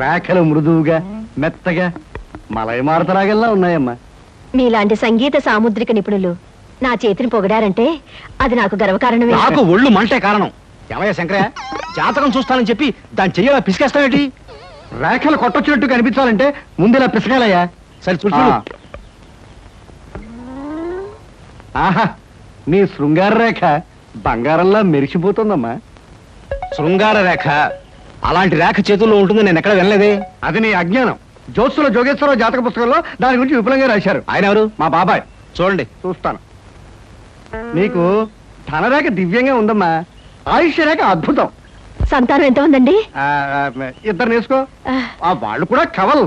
రేఖలు మృదువుగా మెత్తగా మలయమారుతరాగల్లా ఉన్నాయమ్మా. మీలాంటి సంగీత సాముద్రిక నిపుణులు నా చేతిని పొగడారంటే అది నాకు గర్వకారణమే. నాకు ఒళ్ళు మంటే కారణం. ఏమయ్య శంకరయ్య, జాతకం చూస్తానని చెప్పి దాని చెయ్యాల పిసికేస్తావేటి? రేఖలు కొట్టొచ్చినట్టు కనిపించాలంటే ముందులా పిసకాలయ్యా. సరే చూడు. ఆహా, నీ శృంగార రేఖ బంగారంలా మెరిసిపోతుందమ్మా. శృంగార రేఖ అలాంటి రేఖ చేతుల్లో ఉంటుంది నేను ఎక్కడ వినలేదే. అది నీ అజ్ఞానం. జోత్సుల జోగేశ్వరరావు జాతక పుస్తకంలో దాని గురించి విపులంగా రాశారు. ఆయన ఎవరు? మా బాబాయ్. చూడండి. చూస్తాను. నీకు ధనరేఖ దివ్యంగా ఉందమ్మా. ఆయుష్య రేఖ అద్భుతం. సంతానం ఎంత ఉందండి? ఇద్దరు నేర్చుకో. వాళ్ళు కూడా కవల్.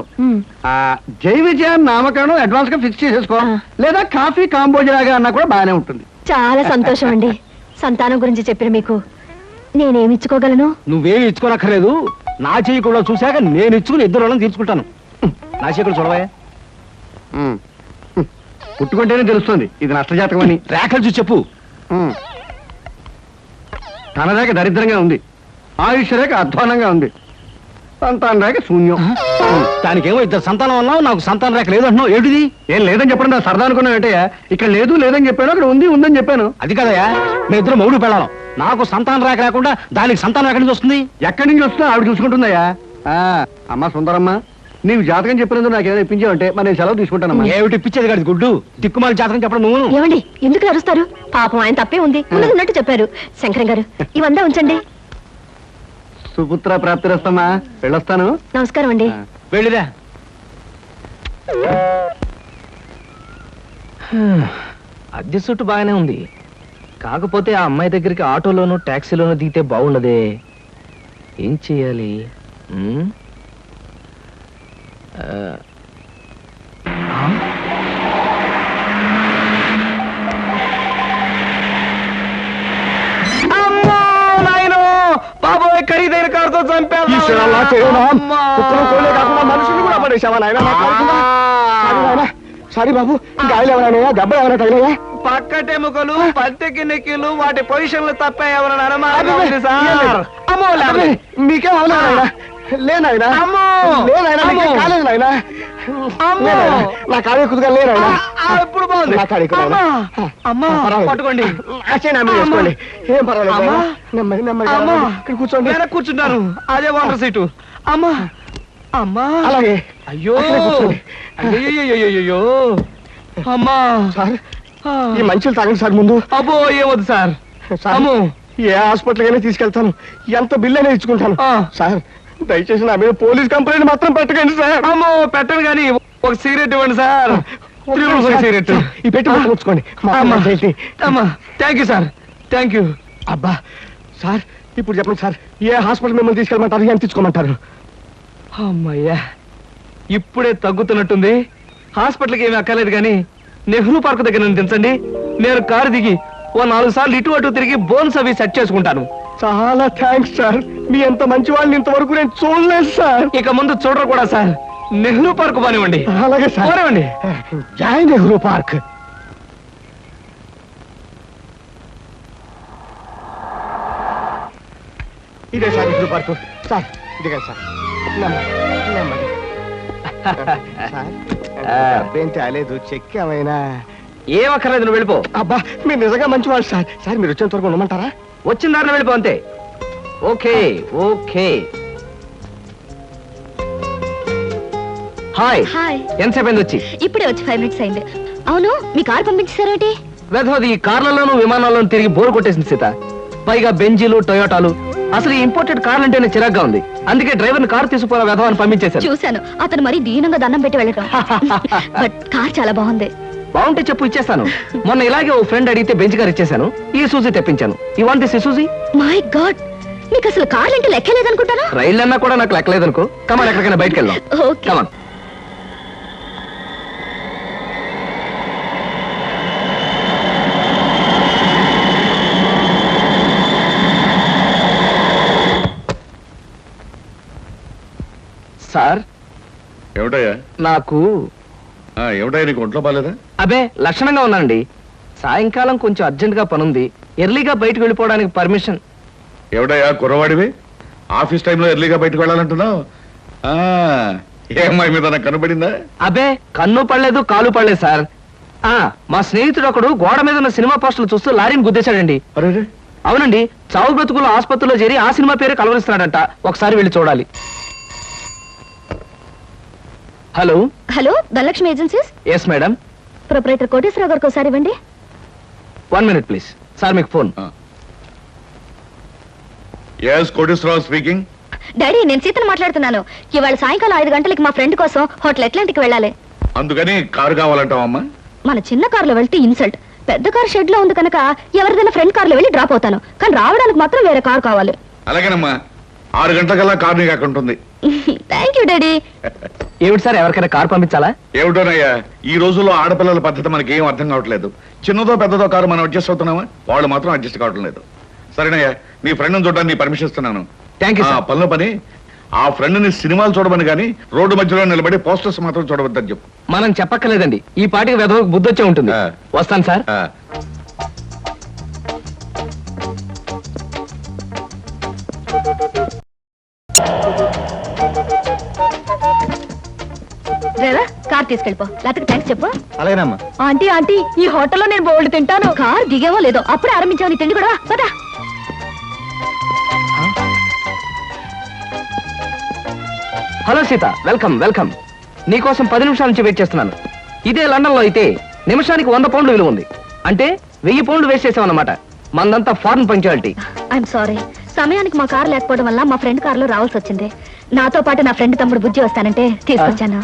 జై విజయాన్ని నామకరణం అడ్వాన్స్ గా ఫిక్స్ చేసేసుకో. లేదా కాఫీ కాంబోజలాగా అన్నా కూడా బాగానే ఉంటుంది. చాలా సంతోషం అండి. సంతానం గురించి చెప్పిన మీకు నేనేమి ఇచ్చుకోగలను? నువ్వేమి ఇచ్చుకోనక్కర్లేదు. నా చెయ్యి కూడా చూశాక నేను ఇచ్చుకుని ఇద్దరు వాళ్ళని తీర్చుకుంటాను. నా చెయ్యి కూడా చూడవా. పుట్టుకుంటేనే తెలుస్తుంది ఇది నష్టజాతకం అని. రేఖలు చూసి చెప్పు. ధనరేఖ దరిద్రంగా ఉంది. ఆయుష్ రేఖ అధ్వానంగా ఉంది. సంతాన రేఖ శూన్యం. దానికేమో ఇద్దరు సంతానం అన్నావు, నాకు సంతాన రేఖ లేదు అంటున్నావు. ఏమిటిది? ఏం లేదని చెప్పడం నా సరదా అనుకున్నావు ఏంటయ్యా? ఇక్కడ లేదు లేదని చెప్పాను, అక్కడ ఉంది ఉందని చెప్పాను. అది కదయా, మీ ఇద్దరు మౌడు పెళ్ళాం. నాకు సంతాన రేఖ లేకుండా దానికి సంతానం ఎక్కడి నుంచి వస్తుంది? ఎక్కడి నుంచి వస్తుందో ఆవిడ చూసుకుంటుందయ్యా. అమ్మా సుందరమ్మ, నీవు జాతకం చెప్పినందుకు నాకేమైనా ఇప్పించావంటే మరి నేను సెలవు తీసుకుంటానమ్మా. ఏమిటి ఇప్పించేది కాదు గుడ్డు, దిక్కుమాలి జాతకం చెప్పడం నువ్వు. ఏమండి ఎందుకు అరుస్తారు? పాపం ఆయన తప్పే ఉంది, ఉన్నట్టు చెప్పారు. శంకరం గారు ఇవంతా ఉంచండి. సుపుత్ర ప్రాప్తిరస్తమ్మా, వెళ్ళొస్తాను. నమస్కారం అండి. వెళ్ళిరా. అద్దె చుట్టు బాగానే ఉంది, కాకపోతే ఆ అమ్మాయి దగ్గరికి ఆటోలోనూ ట్యాక్సీలోనూ దిగితే బాగుండదే. ఏం చెయ్యాలి? బాబోయ్, ఖరీదైన కారుతో చంపాను. మనుషులు కూడా పడేసావా నాయన? సారీ బాబు, గాయలు ఎవరైనా దెబ్బ ఎవరైనా తగిలాయా? పక్కటెముకలు, పత్తికి నెక్కిలు, వాటి పొజిషన్లు తప్ప ఎవరైనా మీకేం అవలేదా? లేనాయనా కాలేదు నాయన. నా కాడే కుదుగా లేనాయనా. ఇప్పుడు బాగుంది. పట్టుకోండి, చేసుకోండి. ఏం పర్వాలేదు. నెమ్మది నెమ్మది ఇక్కడ కూర్చోండి. కూర్చుంటాను, అదే వాటర్ సీటు. అమ్మా అమ్మా. అలాగే. అయ్యో అయ్యో అమ్మా. సార్ ఈ మంచులు తాగండి సార్ ముందు. అబ్బో ఏమొద్దు సార్. అమ్మో, ఏ హాస్పిటల్ అయినా తీసుకెళ్తాను, ఎంత బిల్ అయినా ఇచ్చుకుంటాను. సార్ దయచేసి నా మీద పోలీస్ కంప్లైంట్ మాత్రం పెట్టకండి సార్. అమ్మో పెట్టను కానీ ఒక సిగరెట్ ఇవ్వండి సార్. సిగరెట్ ఈ పెట్టి ఉంచుకోండి. Thank you sir, thank you. అబ్బా సార్, ఇప్పుడు చెప్పండి సార్, ఏ హాస్పిటల్ మిమ్మల్ని తీసుకెళ్ళమంటారు, ఎంత తీసుకోమంటారు? అమ్మయ్యా, ఇప్పుడే తగ్గుతున్నట్టుంది. హాస్పిటల్కి ఏమీ అక్కర్లేదు కానీ నెహ్రూ పార్క్ దగ్గర నన్ను దించండి. నేను కారు దిగి ఓ 4 సార్లు ఇటు అటు తిరిగి బోన్స్ అవి సెట్ చేసుకుంటాను. చాలా థ్యాంక్స్ సార్, మీ ఎంత మంచి వాళ్ళని ఇంతవరకు నేను చూడలేదు సార్. ఇక ముందు చూడరు కూడా సార్. నెహ్రూ పార్క్ పోనివ్వండి. అలాగే సార్, పోనివ్వండి. జై నెహ్రూ పార్క్. ఇదే సార్ నెహ్రూ పార్క్. సార్ ఇదిగా సార్. అబ్బేం తేలేదు, చెక్ ఏమైనా? ఏం అక్కర్లేదు, నువ్వు వెళ్ళిపో. అబ్బా మీరు నిజంగా మంచివాళ్ళు సార్. సార్ మీరు వచ్చేంత వరకు ఉండమంటారా? వచ్చిన దారిలో వెళ్ళిపో అంతే. Okay okay. హాయ్. హాయ్. ఎంతసేపు అయింది వచ్చి? ఇప్పుడే వచ్చి 5 minutes అయింది. అవును, మీ కారు పంపించారేంటి? వెధవది ఈ కార్లలోనూ విమానాల్లోనూ తిరిగి బోరు కొట్టేసింది సీత. పైగా బెంజీలు, టొయోటాలు. అసలు ఈ ఇంపోర్టెడ్ కార్లు అంటేనే చిరాగ్గా ఉంది. అందుకే డ్రైవర్ని కారు తీసుకుపోయిన వెధవని పంపించేశారు. చూశాను, అతను మరీ దీనంగా దండం పెట్టి వెళ్ళటం. బట్ కార్ చాలా బాగుంది. బాగుంటే చెప్పు, ఇచ్చేస్తాను. మొన్న ఇలాగే ఓ ఫ్రెండ్ అడిగితే బెంచ్ కార్ ఇచ్చేసాను. ఈ సూజీ తెప్పించాను. ఈ వాంట్ దిస్ సూజీ? మై గాడ్, మీకు అసలు కార్లు అంటే లెక్కలేదనుకుంటారా? రైళ్ళు అన్నా కూడా నాకు లెక్కలేదనుకో. కమాన్, ఎక్కడికైనా బయటకు వెళ్దాం. ఓకే. కమాన్. సార్ ఏమిటయ్యా? నాకు ఏమిటయ్యా, నీకు ఒంట్లో బాలేదా? అబే లక్షణంగా ఉన్నానండి. సాయంకాలం కొంచెం అర్జెంట్ గా పనుంది. ఎర్లీగా బయటకు వెళ్ళిపోవడానికి పర్మిషన్. ఏమిటయ్యా కుర్రవాడివి, ఆఫీస్ టైంలో ఎర్లీగా బయటకు వెళ్ళాలంటున్నావు ఆ, ఏ అమ్మాయి మీద నాకు కనబడిందా? అబ్బే కన్ను పడలేదు కాలు పడలేదు సార్ మా స్నేహితుడు ఒకడు గోడ మీద ఉన్న సినిమా పోస్టర్లు చూస్తూ లారీని గుద్దేశాడండి. అరే అవునండి, చావు బ్రతుకులు ఆసుపత్రిలో చేరి ఆ సినిమా పేరు కలవరిస్తున్నాడంట. ఒకసారి వెళ్ళి చూడాలి. Hello hello Dhanalakshmi agencies. Yes madam. Proprietor Koteswara Rao గారికి ఒకసారి ఇవ్వండి. 1 minute ప్లీజ్. సార్ మీకు phone. Yes Koteswara Rao speaking. Daddy నేను సీతను మాట్లాడుతున్నాను. ఇవాళ సాయంకాలం 5 గంటలకి మా ఫ్రెండ్ కోసం హోటల్ అట్లాంటిక్ వెళ్ళాలి. అందుకని కారు కావాలంటావమ్మా? మన చిన్న కారులో వెళ్తే ఇన్సల్ట్. పెద్ద కార్ షెడ్ లో ఉంది కనుక ఎవరిదైనా ఫ్రెండ్ కార్లో వెళ్ళి డ్రాప్ అవుతాను. కానీ రావడానికి మాత్రం వేరే కారు కావాలి. అలాగేనమ్మా, 6 గంటలకల్లా కారు నీకు అక్కడ ఉంటుంది. Thank you daddy. ఏమిటి సార్, ఎవరికైనా కారు పంపించాలా? ఏమిటోనయ్యా, ఈ రోజుల్లో ఆడపిల్లల పద్ధతి మనకి ఏం అర్థం కావట్లేదు. చిన్నదో పెద్దదో కారు మనం అడ్జస్ట్ అవుతున్నామా, వాళ్ళు మాత్రం అడ్జస్ట్ కావటం లేదు. సరేనయ్యా, నీ ఫ్రెండ్ని చూడడానికి నీ పర్మిషన్ ఇస్తున్నాను. Thank you sir. పనిలో పని ఆ ఫ్రెండ్ని సినిమాలు చూడమని కానీ రోడ్డు మధ్యలో నిలబడి పోస్టర్స్ మాత్రం చూడవద్దని చెప్పు. మనం చెప్పక్కర్లేదండి, ఈ పాటికి వెధవకు బుద్ధి వచ్చే ఉంటుంది. వస్తాను సార్. Driver car తీసుకెళ్ళిపో. లేకపోతే థ్యాంక్స్ చెప్పు. అలాగేనమ్మా. ఆంటీ ఆంటీ ఈ హోటల్లో నేను బోల్డ్ తింటాను. కార్ దిగేవో లేదో అప్పుడే ఆరంభించావు నీ తిండి కూడా. పదా. Hello Sita, welcome welcome. నీకోసం 10 నిమిషాల నుంచి వెయిట్ చేస్తున్నాను. ఇదే లండన్ లో అయితే నిమిషానికి 100 పౌండ్లు విలువ ఉంది. అంటే 1000 పౌండ్లు వేస్ట్ చేసామన్నమాట. మందంతా ఫారెన్ పంక్చువాలిటీ. ఐఎమ్ సారీ, సమయానికి మా కార్ లేకపోవడం వల్ల మా ఫ్రెండ్ కార్ లో రావాల్సి వచ్చింది. నాతో పాటు నా ఫ్రెండ్ తమ్ముడు బుజ్జి వస్తానంటే తీసుకొచ్చాను.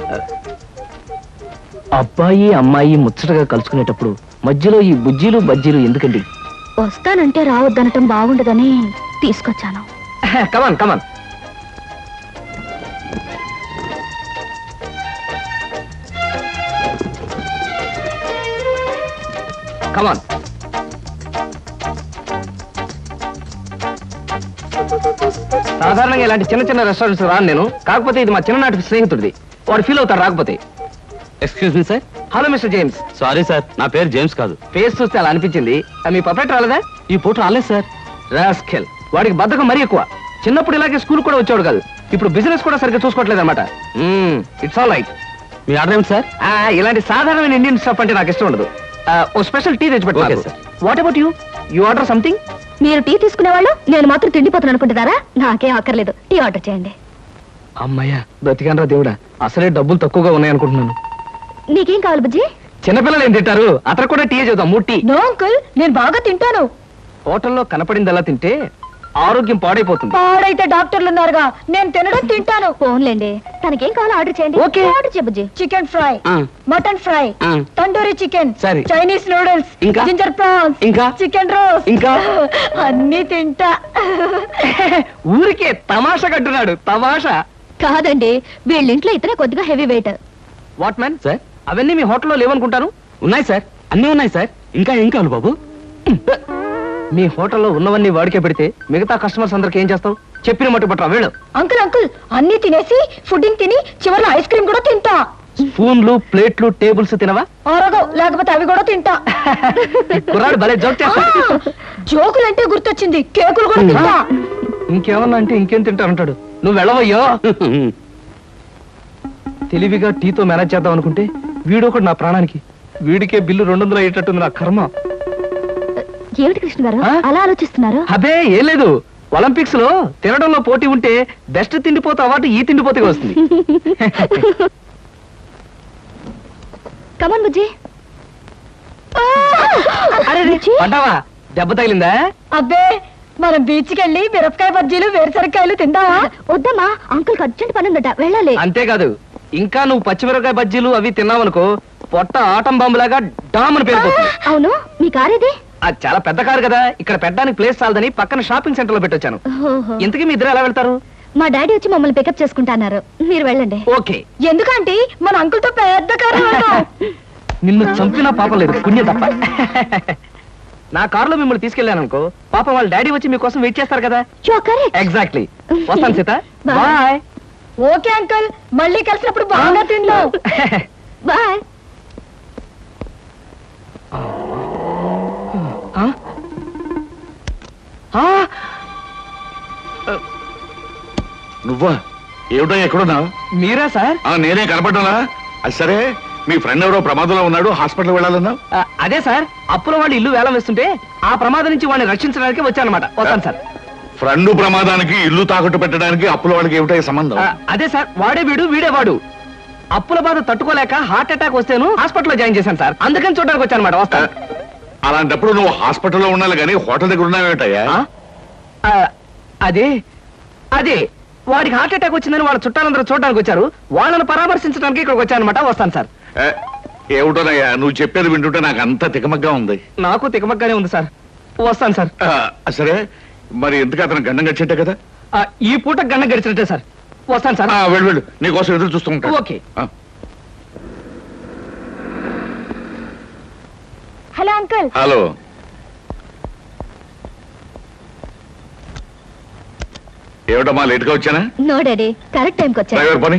అబ్బాయి అమ్మాయి ముచ్చటగా కలుసుకునేటప్పుడు మధ్యలో ఈ బుజ్జీలు బజ్జీలు ఎందుకండి? వస్తానంటే రావద్దనటం బాగుండదని తీసుకొచ్చాను. కమాన్ కమాన్. కమాన్. సాధారణంగా ఇలాంటి చిన్న చిన్న రెస్టారెంట్స్ రాను నేను. కాకపోతే ఇది మా చిన్ననాటి స్నేహితుడిది. వాడు ఫీల్ అవుతాడు రాకపోతే. Excuse me sir. Hello mister James. Sorry sir, నా పేరు జేమ్స్ కాదు. ఫేస్ చూస్తే అలా అనిపించింది. మీ పర్ఫెక్ట్ రాలేదా? ఈ పూట రాలేదు సార్. రాస్కెల్, వాడికి బద్ధకం మరీ ఎక్కువ. చిన్నప్పుడు ఇలాగే స్కూల్ కూడా వచ్చాడు కాదు. ఇప్పుడు బిజినెస్ కూడా సరిగ్గా చూసుకోవట్లేదు అనమాట. It's all right. Me order ఏమిటి సార్? ఇలాంటి సాధారణమైన ఇండియన్ స్టఫ్ అంటే నాకు ఇష్టం ఉండదు. ఓ స్పెషల్ టీ తెచ్చి Okay, పెట్టు. sir. What about you? You order something? మీరు టీ తీసుకునేవాళ్ళు, నేను మాత్రం తిండిపోతాను అనుకుంటున్నారా? నాకేం అక్కర్లేదు, టీ ఆర్డర్ చేయండి. అమ్మయ్యా, బ్రతికానరా దేవుడా. అసలే డబ్బులు తక్కువగా ఉన్నాయి అనుకుంటున్నాను. నీకేం కావాలి బుజ్జి? చిన్నపిల్లలు ఏం తింటారు? అతను కూడా టీ చేద్దాం. 3 టీ. నో అంకుల్, నేను బాగా తింటాను. హోటల్లో కనపడిందలా తింటే ఆరోగ్యం పాడైపోతుంది. పాడైతే డాక్టర్లు ఉన్నారుగా, నేను తినడం తింటాను. ఫోన్లేండి, తనకేం కావాలో ఆర్డర్ చేయండి. Okay. ఆర్డర్ చేయ బుజ్జి. చికెన్ ఫ్రై, ఆ. మటన్ ఫ్రై, ఆ. తండూరి చికెన్, సరే. చైనీస్ నూడిల్స్, ఇంకా? జింజర్ ప్రాన్స్, ఇంకా? చికెన్ రోస్, ఇంకా? అన్ని తింటా. ఊరికే తమాషా కట్టున్నాడు. తమాషా కాదండి, వీళ్ళింట్లో ఇతనే కొద్దిగా heavy weight. What man sir, అవన్నీ మీ హోటల్లో లేవనుకుంటాను. ఉన్నాయి సార్, అన్నీ ఉన్నాయి సార్. ఇంకా ఏం కావాలి బాబు? మీ హోటల్లో ఉన్నవన్నీ వాడికే పెడితే మిగతా కస్టమర్స్ అందరికి ఏం చేస్తావు? చెప్పిన మట్టు పట్టరా వెళ్ళు. అంకుల్ అంకుల్, అన్ని తినేసి ఫుడ్డింగ్ తిని చివరిలో ఐస్ క్రీమ్ కూడా తింటా. స్పూన్లు ప్లేట్లు టేబుల్స్ తినవా? ఆరోగో, లేకపోతే అవి కూడా తింటా. ఈ కుర్రాడు భలే జోక్ చేస్తాడు. జోకులంటే గుర్తొచ్చింది, కేకులు కూడా తింటా. ఇంకేమన్నా అంటే ఇంకేం తింటానంటాడు. నువ్వు వెళ్ళవయ్యో. తెలివిగా టీతో మేనేజ్ చేద్దాం అనుకుంటే వీడొకడు నా ప్రాణానికి. వీడికే బిల్లు 200 అయ్యేటట్టుంది నా కర్మ. ఏమిటి కృష్ణ గారు ఆ? అలా ఆలోచిస్తున్నారు? అదే ఏం లేదు. ఒలింపిక్స్ లో తినడంలో పోటీ ఉంటే బెస్ట్ తిండిపోతే అవార్డు ఈ తిండిపోతే వస్తుంది. కమన్ బుజ్జి. అరే పడ్డావా? దెబ్బ తగిలిందా? అబ్బే, మనం బీచ్కి వెళ్ళి మిరపకాయ బజ్జీలు వేరుసరికాయలు తిందామా? వద్దమ్మా, అంకుల్ అర్జెంట్ పని ఉందట, వెళ్ళాలి. అంతేకాదు, ఇంకా నువ్వు పచ్చిమిరపకాయ బజ్జీలు అవి తిన్నావనుకో పొట్ట ఆటం బాంబులాగా డామని పేరుపోతుంది. అవును, మీ కార్ ఇది? అది చాలా పెద్ద కారు కదా, ఇక్కడ పెట్టడానికి ప్లేస్ చాలదని పక్కన షాపింగ్ సెంటర్ లో పెట్టొచ్చాను. ఓహో. ఇంతకీ మీ ఇద్దరు ఎలా వెళ్తారు? మా డాడీ వచ్చి మమ్మల్ని పికప్ చేసుకుంటున్నారు, మీరు వెళ్ళండి. ఓకే. ఎందుకంటే మన అంకుల్ తో పెద్ద కారు. నిన్ను చంపినా పాపం లేదు, పుణ్యం తప్ప. నా కారులో మిమ్మల్ని తీసుకెళ్ళాను అనుకో, పాపం వాళ్ళ డాడీ వచ్చి మీకోసం వెయిట్ చేస్తారు కదా. ఎగ్జాక్ట్లీ. వస్తాను Sita. Bye. Bye. Okay uncle, మళ్ళీ కలిసినప్పుడు బాగా తిందాం. బాయ్. నువ్వా? ఏమిటో ఎక్కడున్నావు? మీరా సార్? నేనే కనపడ్డానా? అది సరే, మీ ఫ్రెండ్ ఎవరో ప్రమాదంలో ఉన్నాడు, హాస్పిటల్ వెళ్ళాలన్నావు. అదే సార్, అప్పుల వాళ్ళు ఇల్లు వేలం వేస్తుంటే ఆ ప్రమాదం నుంచి వాడిని రక్షించడానికి వచ్చానమాట. వస్తాను సార్. ఫ్రెండ్ ప్రమాదానికి ఇల్లు తాకట్టు పెట్టడానికి అప్పుల వాళ్ళకి ఏమిటో సంబంధం? అదే సార్, వాడే వీడు వీడే వాడు. అప్పుల బాధ తట్టుకోలేక హార్ట్ అటాక్ వస్తేను హాస్పిటల్లో జాయిన్ చేశాను సార్. అందుకని చూడడానికి వచ్చానమాట. వస్తాను. అలాంటప్పుడు నువ్వు హాస్పిటల్లో ఉండాలి కానీ హోటల్ దగ్గర ఉన్నావేటయ్యా? అదే అదే వాడికి హార్ట్ అటాక్ వచ్చిందని వాళ్ళ చుట్టాలందరూ చూడడానికి వచ్చారు. వాళ్ళని పరామర్శించడానికి ఇక్కడికి వచ్చానమాట. వస్తాను సార్. ఏమిటోనయ్యా నువ్వు చెప్పేది వింటుంటే నాకు అంత తికమగ్గా ఉంది. నాకు తికమగ్గానే ఉంది సార్. వస్తాను సార్. సరే, మరి ఎందుకు అతను గండం గడిచేట్టే కదా? ఈ పూట గండం గడిచినట్టే సార్. వస్తాను సార్. వెళ్ళు వెళ్ళు, నీకోసం ఎదురు చూస్తూ ఉంటాను. ఓకే. Hello uncle. హలో. ఏమిటమ్మా లేట్గా వచ్చానా? నో డాడీ, కరెక్ట్ టైంకి వచ్చా. డ్రైవర్ పని.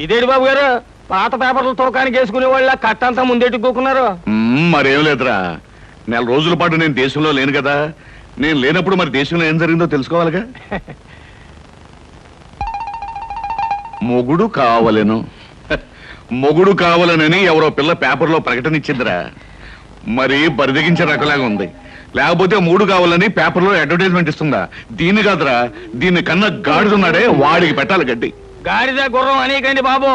ఇదేంటి బాబు గారు, పాత పేపర్లు తోకానికి వేసుకునే వాళ్ళ కట్టంతా ముందేటి కూకున్నారు? మరేం లేదురా, నెల రోజుల పాటు నేను దేశంలో లేను కదా. నేను లేనప్పుడు మరి దేశంలో ఏం జరిగిందో తెలుసుకోవాలిగా. మొగుడు కావలెను, మొగుడు కావాలనని ఎవరో పిల్ల పేపర్లో ప్రకటన ఇచ్చిందిరా. మరి బరిదగించే రకలాగా ఉంది. లేకపోతే మూడు కావాలని పేపర్లో అడ్వర్టైజ్మెంట్ ఇస్తుందా? దీన్ని కాదురా, దీన్ని కన్నా గాడిదున్నాడే వాడికి పెట్టాలి గడ్డి. గాడిద గుర్రం అనేకండి బాబు.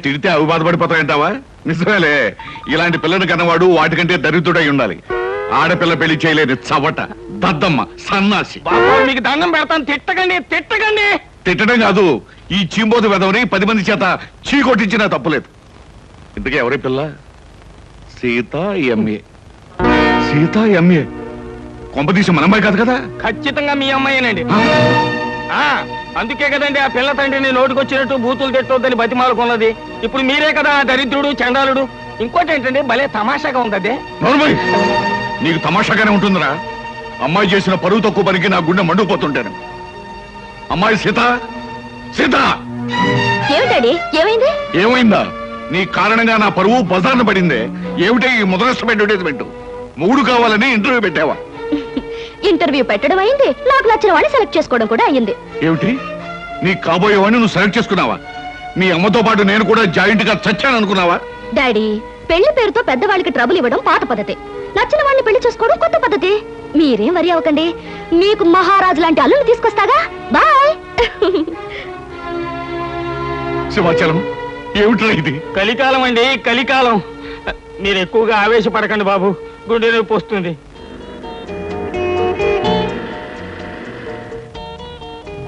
తిడితే అవి బాధపడిపోతాయంటావా? నిజమేలే, ఇలాంటి పిల్లని కన్నవాడు వాటికంటే దరిద్రుడై ఉండాలి. ఆడపిల్ల పెళ్లి చేయలేని చవట, దద్దమ్మ, సన్నాసి. మీకు దండం పెడతాను, తిట్టకండి తిట్టకండి. తిట్టడం కాదు, ఈ చీంబోతు వెదవని 10 మంది చేత చీ కొట్టించినా తప్పులేదు. ఇంతకీ ఎవరి పిల్ల? సీత ఎంఏ. సీత ఎంఏ కొంపదీసి మన అమ్మాయి కాదు కదా? ఖచ్చితంగా మీ అమ్మాయినండి. అందుకే కదండి ఆ పిల్ల తండ్రిని నోటికొచ్చినట్టు బూతులు తిట్టొద్దని బతిమాలుకున్నది. ఇప్పుడు మీరే కదా దరిద్రుడు, చండాలుడు. ఇంకోటి ఏంటంటే భలే తమాషాగా ఉంది. నోర్మై, నీకు తమాషాగానే ఉంటుందిరా. అమ్మాయి చేసిన పరువు తక్కువ పనికి నా గుండె మండుకుపోతుంటాను. అమ్మాయి సీత, సీత. ఏమిటండి, ఏమైంది? ఏమైందా? నీ కారణంగా నా పరువు బజార్న పడిందే. ఏమిటే ఈ ముదరష్టం అడ్వర్టైజ్మెంట్? మూడు కావాలని ఇంటర్వ్యూ పెట్టావా? ఇంటర్వ్యూ పెట్టడం అయింది, నాకు నచ్చిన వాడిని సెలెక్ట్ చేసుకోవడం కూడా అయ్యింది. ఏమిటి, నీ కాబోయేవాడిని నువ్వు సెలెక్ట్ చేసుకున్నావా? మీ అమ్మతో పాటు నేను కూడా జాయింట్ గా చచ్చాను అనుకున్నావా? డాడీ, పెళ్లి పేరుతో పెద్దవాళ్ళకి ట్రబుల్ ఇవ్వడం పాత పద్ధతి, నచ్చిన వాడిని పెళ్లి చేసుకోవడం కొత్త పద్ధతి. మీరేం వరి అవ్వకండి, మీకు మహారాజు లాంటి అల్లుని తీసుకొస్తాగా. బాయ్. శివాచలం, ఏమిట్రా ఇది? కలికాలం అండి, కలికాలం. మీరు ఎక్కువగా ఆవేశపడకండి బాబు, గుండె నొప్పి వస్తుంది.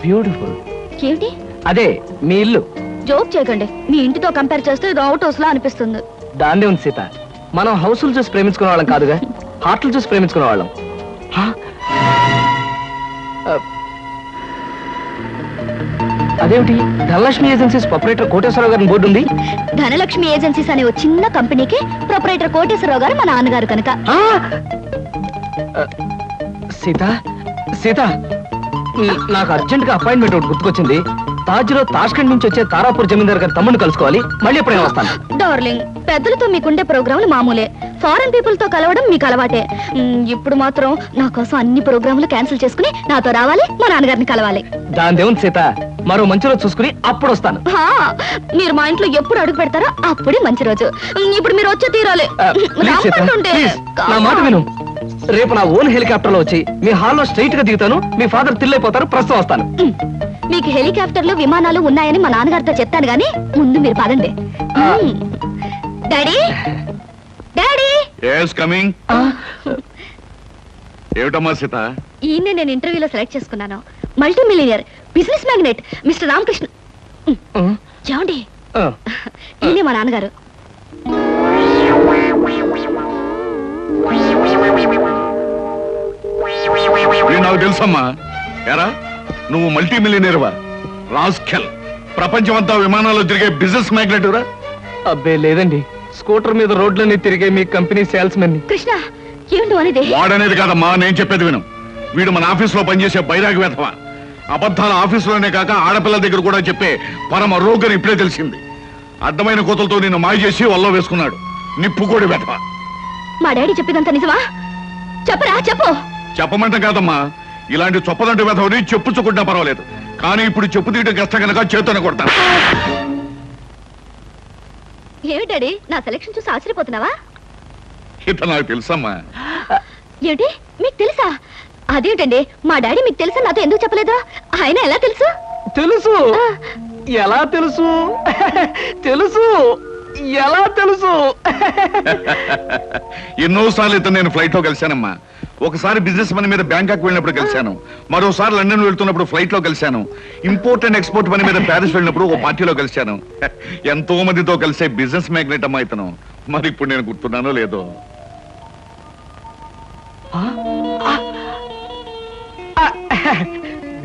బ్యూటిఫుల్. ఏమిటి? అదే మీ ఇల్లు. జోక్ చేయకండి, మీ ఇంటితో కంపేర్ చేస్తే ఇది అవుట్ హౌస్ లా అనిపిస్తుంది. దాన్నే ఉంది సీత, మనం హౌసులు చూసి ప్రేమించుకునే వాళ్ళం కాదుగా, హార్ట్లు చూసి ప్రేమించుకునే వాళ్ళం. అదేమిటి, ధనలక్ష్మి ఏజెన్సీస్ ప్రొపరేటర్ కోటేశ్వరరావు గారి బోర్డు ఉంది. ధనలక్ష్మి ఏజెన్సీస్ అనే ఒక చిన్న కంపెనీకి ప్రొపరేటర్ కోటేశ్వరరావు గారు మా నాన్నగారు కనుక. సీత, సీత, నాకు అర్జెంట్ గా అపాయింట్మెంట్ ఒకటి గుర్తుకొచ్చింది. తాజ్ లో తాష్కండ్ నుంచి వచ్చే తారాపూర్ జమీందార్ గారి తమ్ముడిని కలుసుకోవాలి. మళ్ళీ ఎప్పుడైనా వస్తాను. డార్లింగ్, పెద్దలతో మీకుండే ప్రోగ్రాములు మామూలే, ఫారెన్ పీపుల్ తో కలవడం మీకు అలవాటే. ఇప్పుడు మాత్రం నా కోసం అన్ని ప్రోగ్రాములు క్యాన్సిల్ చేసుకుని నాతో రావాలి, మా నాన్నగారిని కలవాలి. దాని దేవుని సీత, మరో మంచి రోజు చూసుకుని అప్పుడు వస్తాను. మీరు మా ఇంట్లో ఎప్పుడు అడుగు పెడతారో అప్పుడే మంచి రోజు. ఇప్పుడు మీరు వచ్చే తీరాలి. నా మాట విను. రేపు నా ఓన్ హెలికాప్టర్ లో వచ్చి మీ హాల్లో స్ట్రైట్ గా దిగుతాను. మీ ఫాదర్ తిల్లైపోతారు. ప్రస్తుతం వస్తాను. మీకు హెలికాప్టర్లు, విమానాలు ఉన్నాయని మా నాన్నగారితో చెప్తాను గానీ ముందు మీరు పదండి. Daddy, daddy. yes coming. ఏమిటమ్మా సీత? ఈయన్నే నేను ఇంటర్వ్యూలో సెలెక్ట్ చేసుకున్నాను. Multi millionaire, business magnate mister Ramakrishna. ఏమండి, ఈయనే మా నాన్నగారు. నాకు తెలుసమ్మా. ఎరా, నువ్వు మల్టీ మిలియనర్వా? రాస్కెల్, ప్రపంచమంతా విమానాల్లో తిరిగే బిజినెస్ మ్యాగ్నెట్ రా? అబ్బే లేదండి, స్కూటర్ మీద రోడ్లన్నీ తిరిగే మీ కంపెనీ సేల్స్ మెన్. కృష్ణ, ఏమిటి అనేది? వాడనేది కాదమ్మా, నేను చెప్పేది విను. వీడు మన ఆఫీస్ లో పనిచేసే బైరాగి వేధవా. అబద్ధాల ఆఫీసులోనే కాక ఆడపిల్లల దగ్గర కూడా చెప్పే పరమ రోగని ఇప్పుడే తెలిసింది. అడ్డమైన కోతలతో నిన్ను మాయ చేసి వల్ల వేసుకున్నాడు. నిప్పుకోడి వేధవా. మా డాడీ చెప్పేదంత నిజమా? చెప్పరా, చెప్పు. చెప్పమంటాం కాదమ్మా, ఇలాంటి చొప్పదంటు వెధవని చెప్పుచ్చుకుంటా పర్వాలేదు, కానీ ఇప్పుడు చెప్పు తీయడం కష్టం కనుక చేతోనే కొడతాను. ఏమిటి డాడీ, నా సెలక్షన్ చూసి ఆశ్చర్యపోతున్నావా? ఇతను నాకు తెలుసమ్మా. ఏమిటి, మీకు తెలుసా? అదేంటండి, మా డాడీ మీకు తెలుసా నాతో ఎందుకు చెప్పలేదు? ఆయన ఎలా తెలుసు? తెలుసు. ఎలా తెలుసు? తెలుసు. ఎలా తెలుసు? ఎన్నోసార్లు ఇతను నేను ఫ్లైట్ లో కలిశానమ్మా. ఒకసారి బిజినెస్ పని మీద బ్యాంకాక్ వెళ్ళినప్పుడు కలిశాను, మరోసారి లండన్ వెళ్తున్నప్పుడు ఫ్లైట్ లో కలిశాను, ఇంపోర్ట్ అండ్ ఎక్స్పోర్ట్ పని మీద ప్యారిస్ వెళ్ళినప్పుడు ఓ పార్టీలో కలిశాను. ఎంతో మందితో కలిసే బిజినెస్ మ్యాగ్నెట్ అమ్మా ఇతను. మరి ఇప్పుడు నేను గుర్తున్నానో లేదో.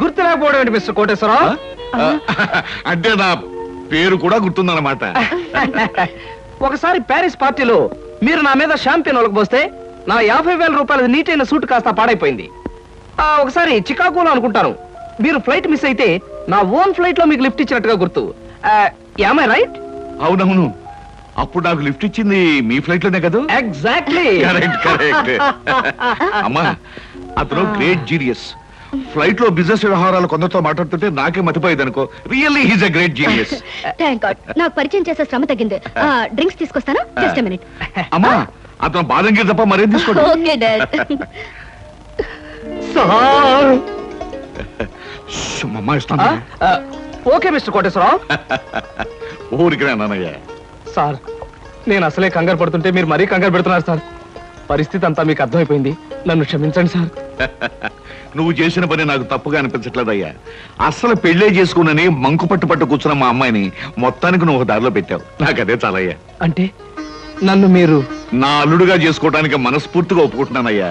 గుర్తు లేకపోవడం ఏంటి మిస్టర్ కోటేశ్వరరావు? అంటే నా పేరు కూడా గుర్తుందన్నమాట. ఒకసారి ప్యారిస్ పార్టీలో మీరు నా మీద షాంపియన్ ఒలకపోస్తే నా 50,000 రూపాయల నీటైన సూట్ కాస్త పాడైపోయింది. ఒకసారి చికాగోలో అనుకుంటాను మీరు ఫ్లైట్ మిస్ అయితే నా ఓన్ ఫ్లైట్ లో మీకు లిఫ్ట్ ఇచ్చినట్టుగా గుర్తు. Am I right? అవునవును, అప్పుడు నాకు లిఫ్ట్ ఇచ్చింది మీ ఫ్లైట్ లోనే కదా? ఎగ్జాక్ట్లీ. Correct correct. అమ్మా, అతను గ్రేట్ జీనియస్. ఫ్లైట్ లో బిజినెస్ వ్యవహారాలు కొందరితో మాట్లాడుతుంటే నాకే మతిపోయేది అనుకో. Really he's a great genius. Thank God, నాకు పరిచయం చేసే శ్రమ తగ్గింది. డ్రింక్స్ తీసుకొస్తాను, జస్ట్ ఎ మినిట్. అమ్మా, అతను బాదం గీర్ తప్ప మరేం తీసుకోండి. Okay dad. సార్. అమ్మా ఇస్తాను. Okay mister Koteswararao. ఊరికి నాన్నయ్య. సార్, నేను అసలే కంగారు పడుతుంటే మీరు మరీ కంగారు పెడుతున్నారు సార్. పరిస్థితి అంతా మీకు అర్థమైపోయింది, నన్ను క్షమించండి సార్. నువ్వు చేసిన పని నాకు తప్పుగా అనిపించట్లేదయ్యా. అస్సలు పెళ్లే చేసుకున్నని మంకు పట్టు కూర్చున్న మా అమ్మాయిని మొత్తానికి నువ్వు దారిలో పెట్టావు. నాకదే చాలయ్యా. అంటే నన్ను మీరు నా అల్లుడుగా చేసుకోవడానికి మనస్ఫూర్తిగా ఒప్పుకుంటున్నానయ్యా.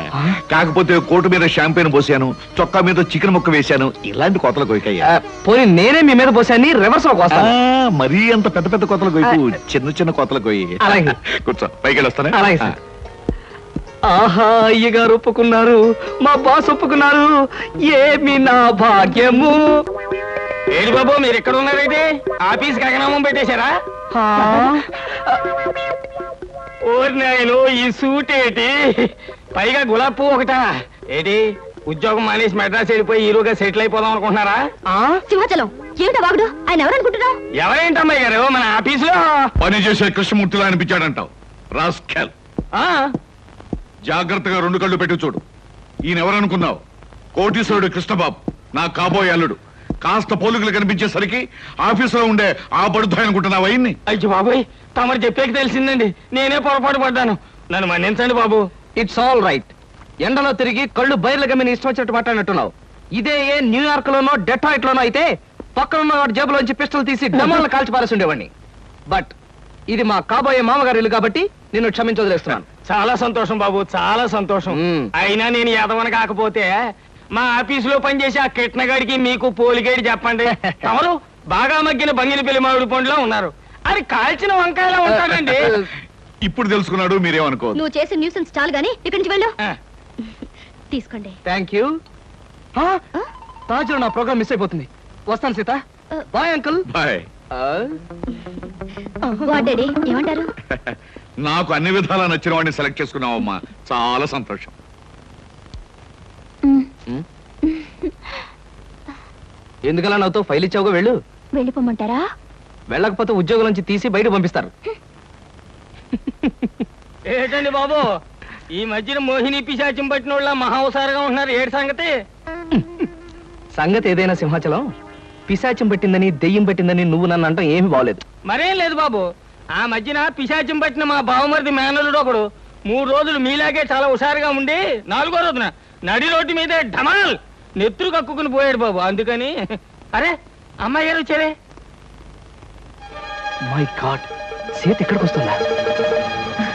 కాకపోతే కోటు మీద షాంపెయిన్ పోసాను, చొక్కా మీద చికెన్ ముక్క వేశాను, ఇలాంటి కోతలు కొయ్యకయ్యా. పోనీ నేనే మీ మీద పోసాన్ని రివర్స్ లో కోస్తాను. మరీ అంత పెద్ద పెద్ద కోతలు కొయ్యకు, చిన్న చిన్న కోతలు కొయ్యి. అలాగే. కూర్చో, పైకి వెళ్ళొస్తానే. అలాగే సార్. ఆహా, అయ్యగారు ఒప్పుకున్నారు, మా బాస్ ఒప్పుకున్నారు. ఏమి నా భాగ్యము. ఏడి బాబు, మీరు ఎక్కడ ఉన్నారైతే ఆఫీస్ గగనామం పెట్టేశారా? ఓరి నాయను, ఈ సూట్ ఏంటి, పైగా గులాబ్ పువ్వు ఒకటా ఏంటి? ఉద్యోగం మానేసి మెడ్రాస్ వెళ్ళిపోయి హీరోగా సెటిల్ అయిపోదాం అనుకుంటున్నారా? సింహాచలం, ఏమిటా వాగుడు? ఆయన ఎవరనుకుంటున్నావు? ఎవరేంటమ్మాయి గారు, మన ఆఫీసులో పని చేసే కృష్ణమూర్తిలా అనిపించాడంటావు. రాస్కెల్. జాగ్రత్తగా 2 కళ్ళు పెట్టి చూడు. ఈయన ఎవరనుకున్నావు? కోటీశ్వరుడు కృష్ణబాబు, నా కాబోయే అల్లుడు. కాస్త పోలికలు కనిపించేసరికి ఆఫీసులో ఉండే ఆ పడుతాయి అనుకుంటున్నావు అయ్యింది. అయ్యో బాబోయ్, తమరు చెప్పేకి తెలిసిందండి, నేనే పొరపాటు పడ్డాను, నన్ను మన్నించండి బాబు. It's all right. ఎండలో తిరిగి కళ్ళు బయర్లు గమ్మిని ఇష్టం వచ్చినట్టు మాట్లాడినట్టున్నావు. ఇదే ఏ న్యూయార్క్ లోనో డెట్రాయిట్ లోనో అయితే పక్కనున్న వాడి జేబులోంచి పిస్టల్ తీసి డమాలను కాల్చి పారేసి ఉండేవాడిని. బట్ ఇది మా కాబోయే మామగారి ఇల్లు కాబట్టి నిన్ను క్షమించి వదిలేస్తున్నాను. చాలా సంతోషం బాబు, చాలా సంతోషం. అయినా నేను ఎదవని కాకపోతే మా ఆఫీసులో పనిచేసే ఆ కిట్నగాడికి మీకు పోలిగేడి చెప్పండి. తమరు బాగా మగ్గిన బంగిన పిల్లి మామిడి పండులో ఉన్నారు, అది కాల్చిన వంకాయలా ఉంటాడండి. ఇప్పుడు తెలుసుకున్నాడు, మీరేమనుకో. నువ్వు చేసే న్యూసెన్స్ చాలు గానీ ఇక్కడి నుంచి వెళ్ళు. తీసుకోండి. Thank you. తాజులో నా ప్రోగ్రామ్ మిస్ అయిపోతుంది. వస్తాను Sita. Bye uncle. Bye. Daddy ఏమంటారు? నాకు అన్ని విధాలా నచ్చిన వాడిని సెలెక్ట్ చేసుకున్నావమ్మా, చాలా సంతోషం. ఎందుకలా నాతో ఫైల్ ఇచ్చావుగా, వెళ్ళు. వెళ్ళిపోమంటారా? వెళ్ళకపోతే ఉద్యోగం నుంచి తీసి బయట పంపిస్తారు. ఏంటండి బాబు, ఈ మధ్యన మోహిని పిశాచం పట్టిన వాళ్ళ మహావసారుగా ఉంటున్నారు, ఏడు సంగతి? సంగతి ఏదైనా సింహాచలం, పిశాచం పట్టిందని దెయ్యం పట్టిందని నువ్వు నన్ను అంటాం ఏమి బాగలేదు. మరేం లేదు బాబు, ఆ మధ్యన పిశాచం పట్టిన మా బావమరిది మేనలుడు ఒకడు 3 రోజులు మీలాగే చాలా హుషారుగా ఉండి 4వ రోజున నడి రోడ్డు మీదే ఢమాల్ నెత్తురు కక్కుకుని పోయాడు బాబు. అందుకని అరే అమ్మాయి గారు వచ్చారే. మై గాడ్, సీత ఎక్కడికి వస్తుందా?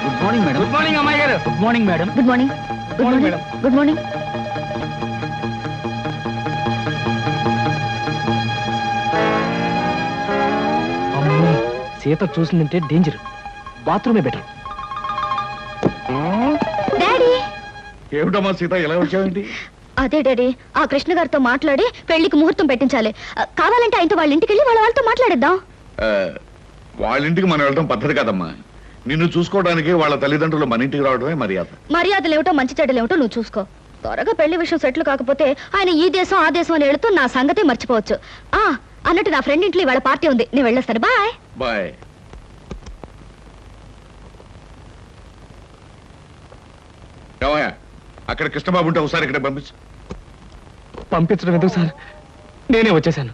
Good morning madam. Good morning అమ్మాయి గారు. Good morning madam. Good morning. Good morning madam. Good morning. అమ్మో, సీత చూసిందంటే డేంజర్. బాత్రూమే బెటర్. డాడీ. ఏమిటమ్మా సీత, ఎలా వచ్చావేంటి? అదే డాడీ, ఆ కృష్ణ గారితో మాట్లాడి పెళ్లికి ముహూర్తం పెట్టించాలి. కావాలంటే ఆయనతో వాళ్ళ ఇంటికి వెళ్ళి వాళ్ళతో మాట్లాడిద్దాం. వాళ్ళ ఇంటికి మనం వెళ్ళడం పద్ధతి కాదమ్మా. నిన్ను చూసుకోవడానికి వాళ్ళ తల్లిదండ్రులు మన ఇంటికి రావడమే మర్యాద. మర్యాదలేమిటో మంచి చెడ్డలేమిటో నువ్వు చూసుకో. త్వరగా పెళ్లి విషయం సెటిల్ కాకపోతే ఆయన ఈ దేశం ఆ దేశం అని వెళుతూ నా సంగతే మర్చిపోవచ్చు. అన్నట్టు నా ఫ్రెండ్ ఇంట్లో ఇవాళ పార్టీ ఉంది, నేను వెళ్ళొస్తాను. Bye bye. ఏమయ్యా, అక్కడ కృష్ణబాబు ఉంటే ఒకసారి ఇక్కడ పంపించడం ఎందుకు సార్, నేనే వచ్చేసాను.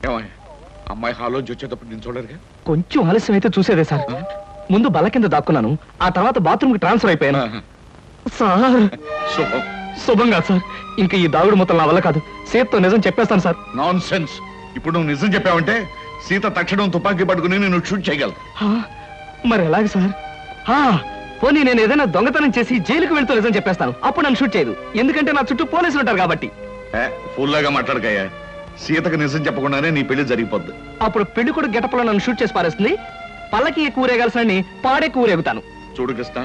ఏమయ్యా, అమ్మాయి హాలోంచి వచ్చేటప్పుడు నేను చూడరుగా? కొంచెం ఆలస్యం అయితే చూసేదే సార్. ముందు బల్ల కింద దాక్కున్నాను, ఆ తర్వాత బాత్రూమ్ కి ట్రాన్స్ఫర్ అయిపోయాను. సార్ శుభం. శుభంగా సార్, ఇంకా ఈ దాగుడు మొత్తం నా వల్ల కాదు. సీతతో నిజం చెప్పేస్తాను సార్. Non sense. ఇప్పుడు నువ్వు నిజం చెప్పావంటే సీత తక్షణం తుపాకీ పట్టుకుని నేను షూట్ చేయగలను. మరి ఎలాగ సార్? పోనీ నేను ఏదైనా దొంగతనం చేసి జైలుకు వెళ్తూ నిజం చెప్పేస్తాను, అప్పుడు నన్ను షూట్ చేయదు. ఎందుకంటే నా చుట్టూ పోలీసులు ఉంటారు కాబట్టి. ఫుల్లాగా మాట్లాడకయ్యా. సీతకు నిజం చెప్పకుండానే నీ పెళ్లి జరిగిపోద్ది. అప్పుడు పెళ్లి కూడా గెటప్లో నన్ను షూట్ చేసి పారేస్తుంది. పల్లకి కూరేగాల్సిన పాడే కూరేగుతాను. చూడు కృష్ణ,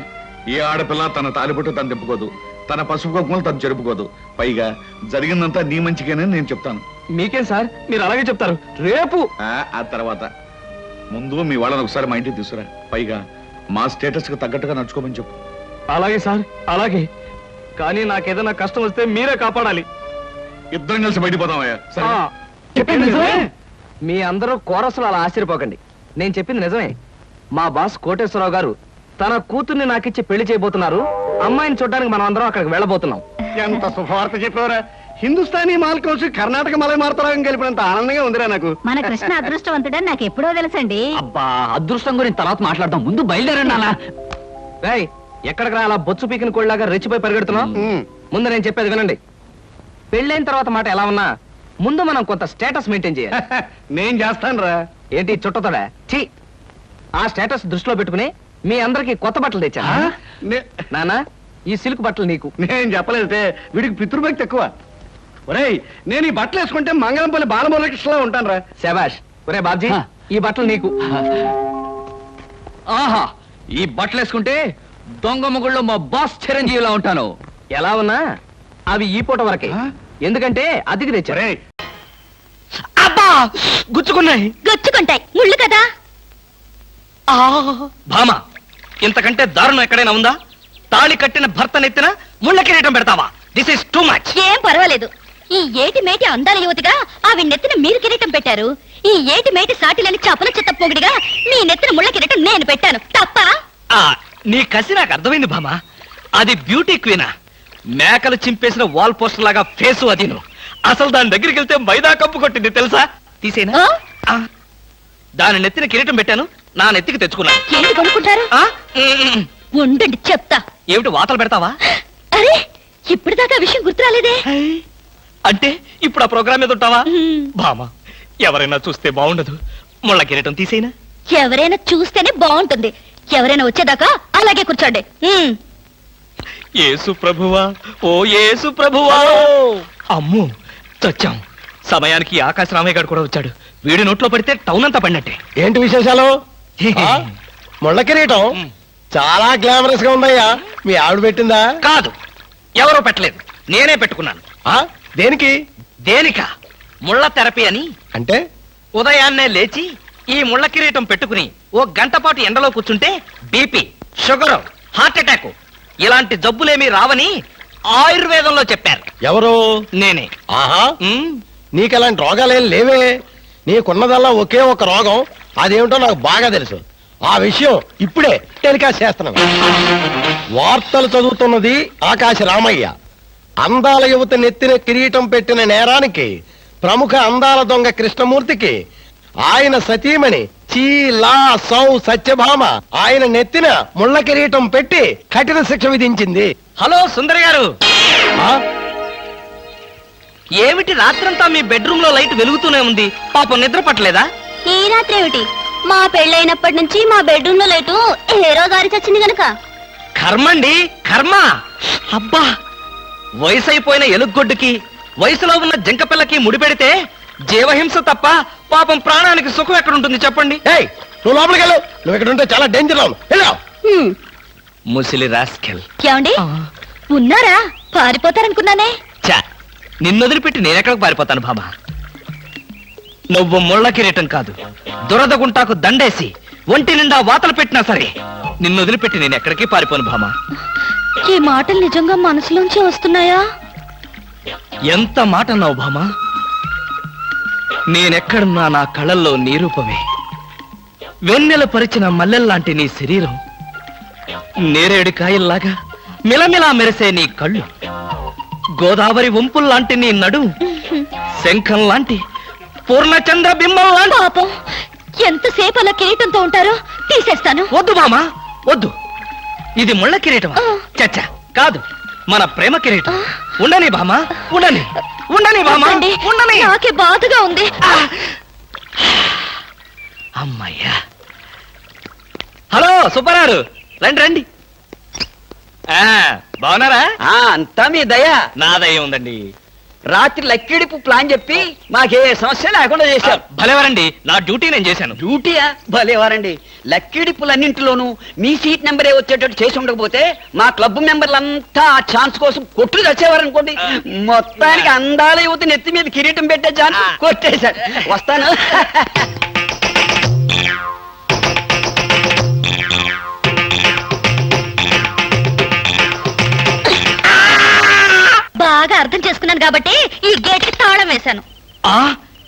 ఏ ఆడపిల్ల తన తాలిబొట్టు తను తిప్పుకోదు, తన పసుపు కుంకుమలు తను జరుపుకోదు. పైగా జరిగిందంతా నీ మంచిగానే నేను చెప్తాను. మీకేం సార్, మీరు అలాగే చెప్తారు. రేపు ఆ తర్వాత ముందు మీ వాళ్ళని ఒకసారి మా ఇంటికి తీసుకురా. పైగా మా స్టేటస్ కి తగ్గట్టుగా నడుచుకోమని చెప్పు. అలాగే సార్, అలాగే. కానీ నాకేదైనా కష్టం వస్తే మీరే కాపాడాలి. ఇద్దరం కలిసి బయటపోదామయ్యా. చెప్పింది నిజమే. మీ అందరూ కోరసులు అలా ఆశ్చర్యపోకండి. నేను చెప్పింది నిజమే. మా బాస్ కోటేశ్వరరావు గారు తన కూతుర్ని నాకిచ్చి పెళ్లి చేయబోతున్నారు. అమ్మాయిని చూడడానికి మనం అందరం అక్కడికి వెళ్ళబోతున్నాం. ఎంత శుభవార్త చెప్పారా! హిందుస్థానీ మాల్ కౌన్సి కర్ణాటక మలై మార్తరాగం కలిపినంత ఆనందంగా ఉందిరా నాకు. మన కృష్ణ అదృష్టవంతుడని నాకు ఎప్పుడో తెలుసండి. అబ్బా, అదృష్టం గురించి తర్వాత మాట్లాడదాం, ముందు బయలుదేరండి అలా. రేయ్, ఎక్కడికి రా అలా బొచ్చు పీకిన కోళ్ళలాగా రెచ్చిపోయి పరిగెడుతున్నాం? ముందు నేను చెప్పేది వినండి. పెళ్ళైన తర్వాత మాట ఎలా ఉన్నా ముందు మనం కొంత స్టేటస్ మెయింటైన్ చేయాలి. నేను చేస్తాను రా. ఏంటి చుట్టతోడా? ఛీ! ఆ స్టేటస్ దృష్టిలో పెట్టుకుని మీ అందరికి కొత్త బట్టలు తెచ్చా. నానా, ఈ సిల్క్ బట్టలు నీకు. నేను చెప్పలేదే, వీడికి పితృభక్తి ఎక్కువ. ఒరేయ్, నేను ఈ బట్టలు వేసుకుంటే మంగళంపల్లి బాలమురకృష్ణలా ఉంటాను రా. శబాష్. ఒరే బాబ్జీ, ఈ బట్టలు నీకు. ఆహా, ఈ బట్టలు వేసుకుంటే దొంగ మొగుళ్ళో మా బాస్ చిరంజీవిలా ఉంటాను. ఎలా ఉన్నా అవి ఈ పూట వరకే, ఎందుకంటే అతికి తెచ్చా. అబ్బా, గుచ్చుకున్నాయి. గొచ్చుకుంటాయి, ముళ్ళు కదా. భామ, ఇంతకంటే దారుణం ఎక్కడైనా ఉందా? తాళి కట్టిన భర్త నెత్తిన ముళ్ళ కిరీటం పెడతావా? This is too much. ఏం పర్వాలేదు. ఈ ఏటి మేటి అందాల యువతిగా ఆవి నెత్తిన మీరు కిరీటం పెట్టారు. ఈ ఏటి మేటి సాటిలని చపల చెత్త పొగిడిగా మీ నెత్తిన ముళ్ళ కిరీటం నేను పెట్టాను. తప్ప? నీ కసి నాకు అర్థమైంది భామ. అది బ్యూటీ క్వీనా? మేకలు చింపేసిన వాల్ పోస్టర్ లాగా ఫేసు అది. అసలు దాని దగ్గరికి వెళ్తే మైదా కప్పు కొట్టింది తెలుసా? తీసేనా? దాని నెత్తిన కిరీటం పెట్టాను, నా నెత్తికి తెచ్చుకున్నా. ఏంటి కొనుక్కుంటారు? ఉండండి చెప్తా. ఏమిటి వాతలు పెడతావా? అరే, ఇప్పటిదాకా విషయం గుర్తురాలేదే. అంటే ఇప్పుడు ఆ ప్రోగ్రామ్ మీద ఉంటావా? భామ, ఎవరైనా చూస్తే బాగుండదు. ముళ్ళ కిరీటం తీసేనా? ఎవరైనా చూస్తేనే బాగుంటుంది. ఎవరైనా వచ్చేదాకా అలాగే కూర్చోండి. యేసు ప్రభువా, ఓ యేసు ప్రభువా. అమ్మో, చచ్చాం. సమయానికి ఆకాశ రామయ్య గారు కూడా వచ్చాడు. వీడి నోట్లో పడితే టౌన్ అంతా పడినట్టే. ఏంటి విశేషాలు? ముళ్ళ కిరీటం చాలా గ్లామరస్ గా ఉందయ్యా. మీ ఆవిడ పెట్టిందా? కాదు, ఎవరో పెట్టలేదు, నేనే పెట్టుకున్నాను. దేనికి? దేనికా? ముళ్ళ థెరపీ అని. అంటే ఉదయాన్నే లేచి ఈ ముళ్ళ కిరీటం పెట్టుకుని ఓ గంట పాటు ఎండలో కూర్చుంటే బీపీ, షుగర్, హార్ట్ అటాక్ ఇలాంటి జబ్బులేమీ రావని ఆయుర్వేదంలో చెప్పారు. ఎవరు? నేనే. ఆహా, నీకెలాంటి రోగాలేం లేవే. నీకున్నదల్లా ఒకే ఒక రోగం, అదేమిటో నాకు బాగా తెలుసు. ఆ విషయం ఇప్పుడే టెలికాస్ట్ చేస్తున్నాను. వార్తలు చదువుతున్నది ఆకాశ రామయ్య. అందాల యువత నెత్తిన కిరీటం పెట్టిన నేరానికి ప్రముఖ అందాల దొంగ కృష్ణమూర్తికి ఆయన సతీమణి చీలా సౌ సత్యభామ ఆయన నెత్తిన ముళ్ళ కిరీటం పెట్టి కఠిన శిక్ష విధించింది. హలో సుందరి గారు, ఏమిటి రాత్రంతా మీ బెడ్రూమ్ లో లైట్ వెలుగుతూనే ఉంది? పాపం నిద్ర పట్టలేదా? ఈ రాత్రి ఏమిటి? మా పెళ్ళైనప్పటి నుంచి మా బెడ్రూమ్ లో లైటు ఏ రోజు ఆరి చచ్చింది గనక. కర్మండి, కర్మ. అబ్బా, వయసు అయిపోయిన ఎలుగొడ్డుకి వయసులో ఉన్న జింక పిల్లకి ముడిపెడితే జీవహింస తప్ప పాపం ప్రాణానికి సుఖం ఎక్కడుంటుంది చెప్పండి? నువ్వు లోపలికి వెళ్ళు. నువ్వు ఇక్కడ ఉంటే చాలా డేంజర్. ముసిలి రాస్కెల్. ఏమండి ఉన్నారా? పారిపోతారనుకున్నానే. చా, నిన్నొదిలిపెట్టి నేనెక్కడికి పారిపోతాను బాబా? నువ్వు ముళ్ళ కిరీటం కాదు, దురద గుంటాకు దండేసి ఒంటి నిండా వాతలు పెట్టినా సరే నిన్ను వదిలిపెట్టి నేను ఎక్కడికి పారిపోను భామ. ఈ మాటలు నిజంగా మనసులోంచి వస్తున్నాయా? ఎంత మాట అన్నావు భామ. నేనెక్కడున్నా నా కళ్ళల్లో నీ రూపమే. వెన్నెల పరిచిన మల్లెల్లాంటి నీ శరీరం, నేరేడు కాయల్లాగా మిలమిలా మెరిసే నీ కళ్ళు, గోదావరి వంపుల్లాంటి నీ నడుము, శంఖం లాంటి పూర్ణచంద్ర బింబం లాంటి. పాపం, ఎంతసేపు అలా కిరీటంతో ఉంటారో తీసేస్తాను. వద్దు మామా వద్దు, ఇది ముళ్ళ కిరీటం. చచ్చా కాదు, మన ప్రేమ కిరీటం. ఉండని భామా, ఉండని ఉండని భామా, వద్దండి, ఉండని. నాకే బాధగా ఉంది. అమ్మయ్యా. హలో సుబ్బారావు, రండి రండి. బాగున్నారా? అంతా మీ దయ. నా దయ ఉందండి. రాత్రి లక్కిడిపు ప్లాన్ చెప్పి మాకే సమస్య లేకుండా చేశారు. భలేవారండి, నా డ్యూటీ నేను చేశాను. డ్యూటీయా? భలేవారండి. లక్కిడిపులన్నింటిలోనూ మీ సీట్ నెంబరే వచ్చేటట్టు చేసి ఉండకపోతే మా క్లబ్ మెంబర్లంతా ఆ ఛాన్స్ కోసం కొట్లు తెచ్చేవారనుకోండి. మొత్తానికి అందాల యువత నెత్తి మీద కిరీటం పెట్టే ఛాన్స్ కొట్టేశారు. వస్తాను. బాగా అర్థం చేసుకున్నాను కాబట్టి ఈ గేట్ కి తాళం వేశాను.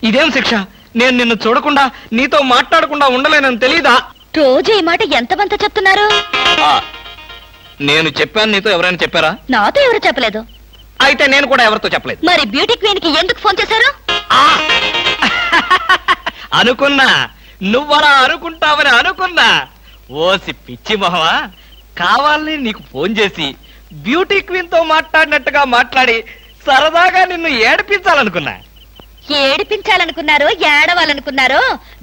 ఇదేం శిక్ష? నేను నిన్ను చూడకుండా నీతో మాట్లాడకుండా ఉండలేనని తెలీదా? రోజు ఈ మాట ఎంతమంత చెప్తున్నారు? నేను చెప్పాను, నీతో ఎవరైనా చెప్పారా? నాతో ఎవరు చెప్పలేదు. అయితే నేను కూడా ఎవరితో చెప్పలేదు. మరి బ్యూటీ క్వీన్ కి ఎందుకు ఫోన్ చేశారు? అనుకున్నా, నువ్వలా అనుకుంటావని అనుకున్నా. ఓసి పిచ్చి మొహమా, కావాలని నీకు ఫోన్ చేసి బ్యూటీ క్వీన్ తో మాట్లాడినట్టుగా మాట్లాడి సరదాగా నిన్ను ఏడిపించాలనుకున్నా. ఏడిపించాలనుకున్నారో ఏడవాలనుకున్నారో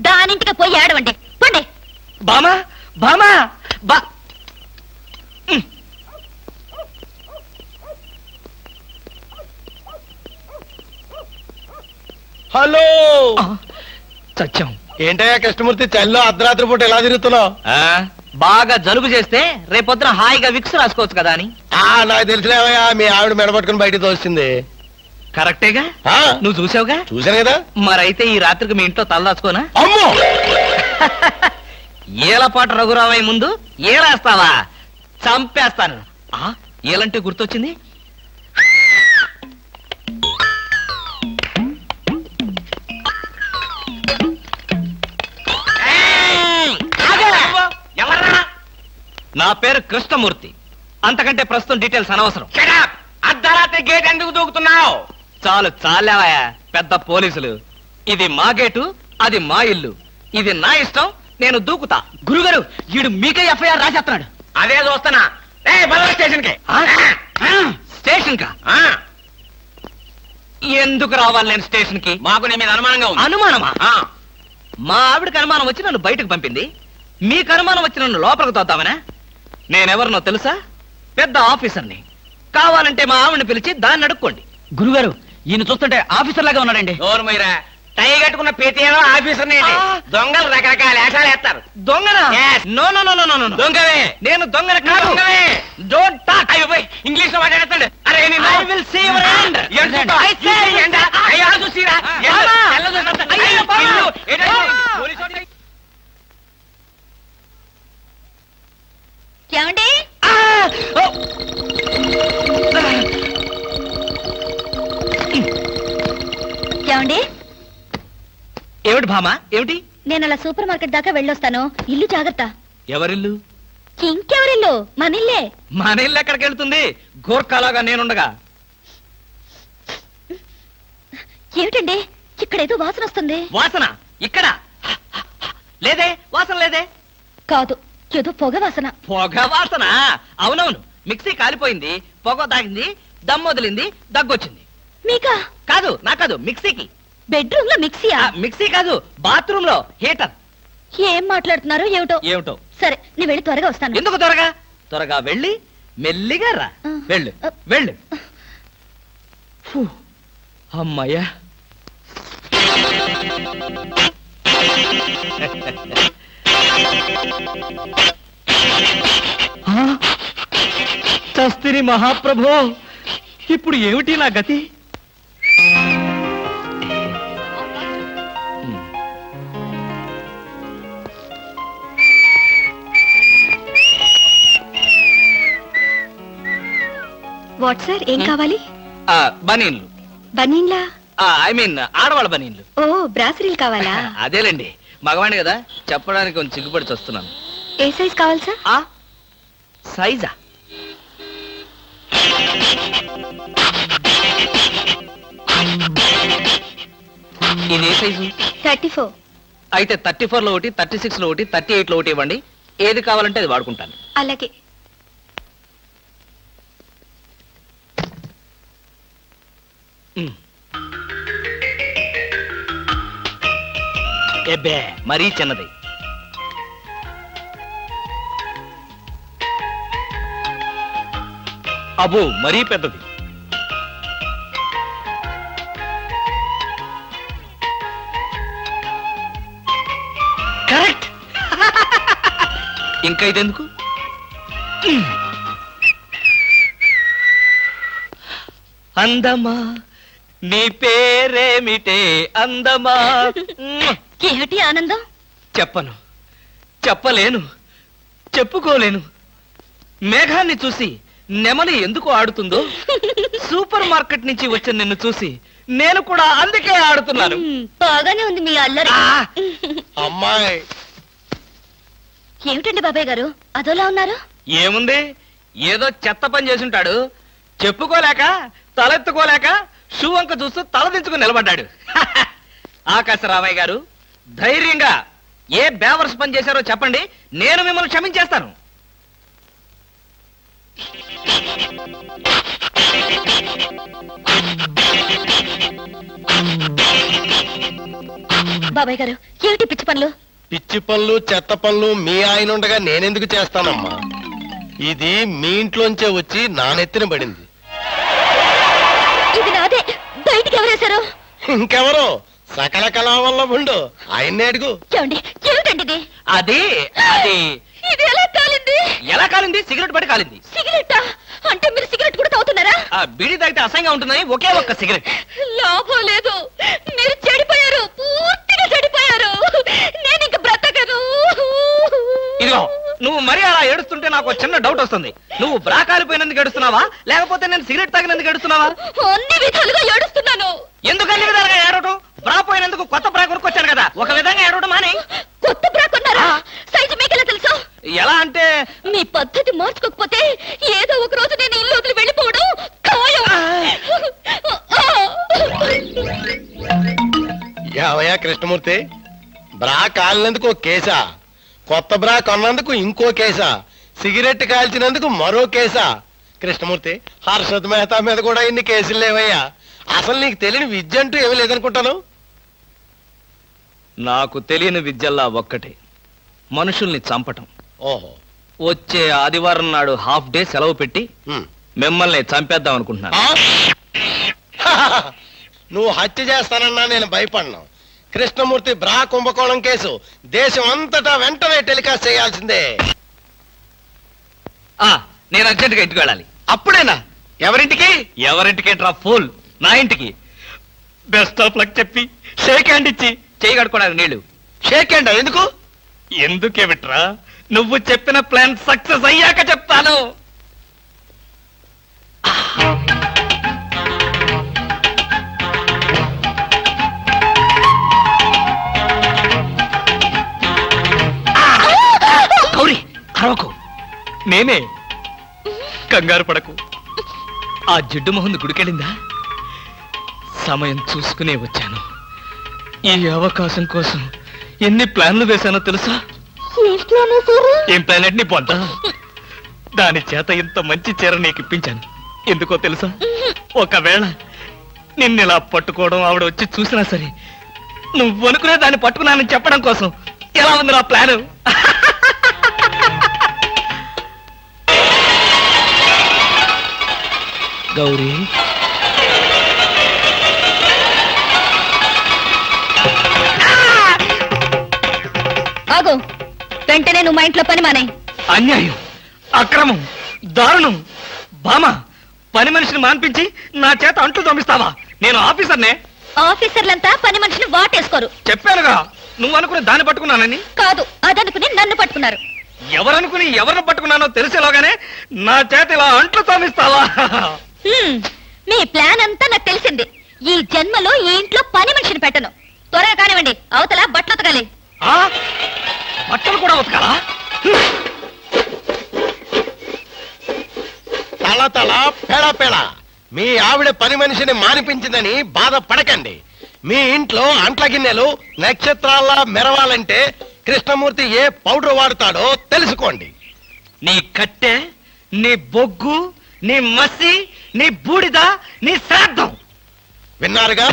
దానింటికి పోయి ఏడవండి. పండి. బామా బామా బా. హలో, చచ్చాం. ఏంటయ్యా కృష్ణమూర్తి, చల్లో అర్ధరాత్రి పూట ఎలా తిరుగుతున్నావు? బాగా జలుబు చేస్తే రేపొద్దున హాయిగా విక్స్ రాసుకోవచ్చు కదా అని. నాకు తెలిసినవయ్యా, మీ ఆవిడ మెడపట్టుకుని బయటికి తోస్తుంది. కరెక్టేగా, ఆ, నువ్వు చూసావుగా. చూశాను కదా. మరైతే ఈ రాత్రికి మీ ఇంట్లో తలదాచుకోనా? అమ్మో, ఏలపాట రఘురామయ్య ముందు ఏలేస్తావా? చంపేస్తాను. ఏలంటే గుర్తొచ్చింది. నా పేరు కృష్ణమూర్తి. అంతకంటే ప్రస్తుతం డీటెయిల్స్ అనవసరం. అర్ధరాత్రి గేట్ ఎందుకు దూకుతున్నావు? చాలు చాలావయ్యా, పెద్ద పోలీసులు. ఇది మా గేటు, అది మా ఇల్లు. ఇది నా ఇష్టం, నేను దూకుతా. గురుగారు, వీడు మీకే ఎఫ్ఐఆర్ రాసేస్తున్నాడు. అదే చూస్తున్నా. స్టేషన్ కి. స్టేషన్ కా? ఎందుకు రావాలి నేను స్టేషన్ కి? మాకు నీ మీద అనుమానంగా ఉంది. అనుమానమా? మా ఆవిడకి అనుమానం వచ్చి నన్ను బయటకు పంపింది. మీకు అనుమానం వచ్చి నన్ను లోపలికి తోద్దామనా? నేనెవరినో తెలుసా? పెద్ద ఆఫీసర్ని. కావాలంటే మా ఆవిడని పిలిచి దాన్ని అడుక్కోండి. గురుగారు, ఈయన చూస్తుంటే ఆఫీసర్ లాగా ఉన్నాడండి. నోరు మీరా, టై కట్టుకున్న ప్రతి ఏదో ఆఫీసర్ దొంగలు రకరకాల వేషాలు వేస్తారు. దొంగనా? Yes. No no no no no no. దొంగవే. నేను దొంగని కాదు. దొంగవే. Don't talk. అయ్యో పోయి ఇంగ్లీష్ లో మాట్లాడతాడు. అరే I will see your hand. I say అయ్యో, బామా. ఏమండి? ఏమండి? ఏమిటి భామా, ఏమిటి? నేను అలా సూపర్ మార్కెట్ దాకా వెళ్ళొస్తాను. ఇల్లు జాగ్రత్త. ఎవరిల్లు? ఇంకెవరిల్లు? మనిల్లే. మన ఇల్లు ఎక్కడికి వెళ్తుంది? గోర్ఖాలాగా నేనుండగా. ఏమిటండి, ఇక్కడేదో వాసన వస్తుంది. వాసన ఇక్కడ లేదే, వాసన లేదే. కాదు, ఏదో పొగ వాసన. పొగ వాసన? అవునవును, మిక్సీ కాలిపోయింది, పొగ తాగింది, దమ్ వదిలింది, దగ్గొచ్చింది. మీకా? కాదు, నా కాదు, మిక్సీకి. బెడ్రూమ్ లో మిక్సీయా? మిక్సీ కాదు, బాత్రూమ్ లో హీటర్. ఏం మాట్లాడుతున్నారో ఏమిటో. ఏమిటో. సరే, నేను వెళ్ళి త్వరగా వస్తాను. ఎందుకు త్వరగా? త్వరగా వెళ్ళి మెల్లిగా రా. వెళ్ళు వెళ్ళు. ఫు, అమ్మయ్యా. చస్తిని మహాప్రభో, ఇప్పుడు ఏమిటి నా గతి? వాట్ సార్ ఏం కావాలి? బనీన్లు బనీన్లా? ఐ మీన్ ఆడవాళ్ళ బనీన్లు. ఓ బ్రాసరీలు కావాలా? అదేలేండి, మగవాణి కదా, చెప్పడానికి కొంచెం సిగ్గుపడి వస్తున్నాను. ఏ సైజ్ కావాలి సార్? సైజా? ఇది ఏ సైజు? 34. అయితే 34 లో ఒకటి, 36 లో ఒకటి, 38 లో ఒకటి ఇవ్వండి. ఏది కావాలంటే అది వాడుకుంటాను. అలాగే. ఎబ్బే మరీ చిన్నది. అబ్బో మరీ పెద్దది. కరెక్ట్. ఇంకా ఇదెందుకు? అందమా నీ పేరేమిటే అందమా? ఏమిటి ఆనందం? చెప్పను, చెప్పలేను, చెప్పుకోలేను. మేఘాన్ని చూసి నెమలి ఎందుకు ఆడుతుందో, సూపర్ మార్కెట్ నుంచి వచ్చిన నిన్ను చూసి నేను కూడా అందుకే ఆడుతున్నాను. బాగానే ఉంది మీ అల్లరి. అమ్మాయి ఏమిటండి బాబాయ్ గారు అదోలా ఉన్నారు? ఏముంది, ఏదో చెత్త పని చేసుంటాడు. చెప్పుకోలేక తలెత్తుకోలేక షూ వంక చూస్తూ తలదించుకుని నిలబడ్డాడు. ఆకాశరామయ్య గారు, ధైర్యంగా ఏ బేవర్స్ పని చేశారో చెప్పండి, నేను మిమ్మల్ని క్షమించేస్తాను. బాబాయ్ గారు ఏమిటి పిచ్చి పనులు? పిచ్చి పనులు చెత్త పనులు మీ ఆయన ఉండగా నేనెందుకు చేస్తానమ్మా? ఇది మీ ఇంట్లోంచే వచ్చి నా నెత్తిన పడింది. ఇది నాదే, బయటికి ఎవరేశారు? ఇంకెవరో సకల కళా వల్ల ఉండు ఆయన్నే అడుగు. ఏమండి ఏమిటండి ఇది? అది అది ఇది ఎలా కాలింది? ఎలా కాలింది? సిగరెట్ పడి కాలింది. సిగరెట్టా? అంటే మీరు సిగరెట్ కూడా తాగుతున్నారా? ఆ బీడీ తాగితే అసహ్యంగా ఉంటుందని ఒకే ఒక్క సిగరెట్. లాభం లేదు, మీరు చెడిపోయారు, పూర్తిగా చెడిపోయారు. నేను ఇంక బ్రతకను. ఇదిగో నువ్వు మరీ అలా ఏడుస్తుంటే నాకు చిన్న డౌట్ వస్తుంది. నువ్వు బ్రా కాలిపోయినందుకు ఏడుస్తున్నావా, లేకపోతే నేను సిగరెట్ తాగినందుకు ఏడుస్తున్నావా? అన్ని విధాలుగా ఏడుస్తున్నాను. ఎందుకు అన్ని విధాలుగా ఏడవటం? బ్రా పోయినందుకు కొత్త బ్రా కొనుక్కొచ్చాను కదా, ఒక విధంగా ఏడవటం మాని. కొత్త బ్రా కొన్నారా? సైజు మీకెలా తెలుసు? ఎలా అంటే మీ పద్ధతి మార్చుకోకపోతే ఏదో ఒక రోజు నేను ఇల్లు వదిలి వెళ్ళిపోవడం ఖాయం. ఏమయ్యా కృష్ణమూర్తి, బ్రా కాలినందుకు ఒక కేసా, కొత్త బ్రా కొన్నందుకు ఇంకో కేసా, సిగరెట్ కాల్చినందుకు మరో కేసా? కృష్ణమూర్తి, హర్షద్ మెహతా మీద కూడా ఇన్ని కేసులు లేవయ్యా. అసలు నీకు తెలియని విద్య అంటూ ఏమీ లేదనుకుంటాను. నాకు తెలియని విద్యల్లా ఒక్కటే, మనుషుల్ని చంపటం. ఓహో. వచ్చే ఆదివారం నాడు హాఫ్ డే సెలవు పెట్టి ఉమ్. మిమ్మల్ని చంపేద్దాం అనుకుంటున్నాను. ఆ? నువ్వు హత్య చేస్తానన్నా నేను భయపడను. కృష్ణమూర్తి బ్రా కుంభకోణం కేసు దేశం అంతటా వెంటనే టెలికాస్ట్ చేయాల్సిందే. నేను అర్జెంటుగా ఇంటికి వెళ్ళాలి. అప్పుడేనా? ఎవరింటికి? ఎవరింటికి డ్రా ఫూల్, నా ఇంటికి. బెస్ట్ ఆఫ్ లక్ చెప్పి షేక్ హ్యాండ్ ఇచ్చి చేయి కడుకోవడానికి నీళ్లు. షేక్ హ్యాండ్ ఎందుకు? ఎందుకే విట్రా, నువ్వు చెప్పిన ప్లాన్ సక్సెస్ అయ్యాక చెప్తాను. గౌరీ అరవకు, నేనే. కంగారు పడకు. ఆ జిడ్డు మొహంది గుడికెళ్ళిందా? సమయం చూసుకునే వచ్చాను. ఈ అవకాశం కోసం ఎన్ని ప్లాన్లు వేశానో తెలుసా? ఏం ప్లాన్ అంటే నీ పొంత? దాని చేత ఇంత మంచి చీర నీకు ఇప్పించాను. ఎందుకో తెలుసా? ఒకవేళ నిన్నిలా పట్టుకోవడం ఆవిడ వచ్చి చూసినా సరే, నువ్వు అనుకునే దాన్ని పట్టుకున్నానని చెప్పడం కోసం. ఎలా ఉంది నా ప్లాను? గౌరీ, ఆగు, వెంటనే నువ్వు మా ఇంట్లో పని మానే. అన్యాయం, అక్రమం, దారుణం. బామ, పని మనిషిని మాన్పించి నా చేత అంట్లు తోమిస్తావా? నేను ఆఫీసర్నే. ఆఫీసర్లంతా పని మనిషిని వాటేసుకోరు. చెప్పానుగా, నువ్వు అనుకుని దాన్ని పట్టుకున్నానని. కాదు, అదనుకుని నన్ను పట్టుకున్నారు. ఎవరనుకుని ఎవరిని పట్టుకున్నానో తెలిసేలోగానే నా చేత ఇలా అంట్లు తోమిస్తావా? మీ ప్లాన్ అంతా నాకు తెలిసింది. ఈ జన్మలో ఈ ఇంట్లో పని మనిషిని పెట్టను. త్వరగా కానివ్వండి, అవతల బట్టలు ఉతకాలి. బట్టలు కూడా ఉతకాలా? తల తల పెడ పెడ మీ ఆవిడ పని మనిషిని మానిపించిందని బాధపడకండి. మీ ఇంట్లో అంట్ల గిన్నెలు నక్షత్రాల్లా మెరవాలంటే కృష్ణమూర్తి ఏ పౌడర్ వాడతాడో తెలుసుకోండి. నీ కట్టె, నీ బొగ్గు, నీ మసి, నీ బూడిద, నీ శ్రాద్ధం. విన్నారుగా?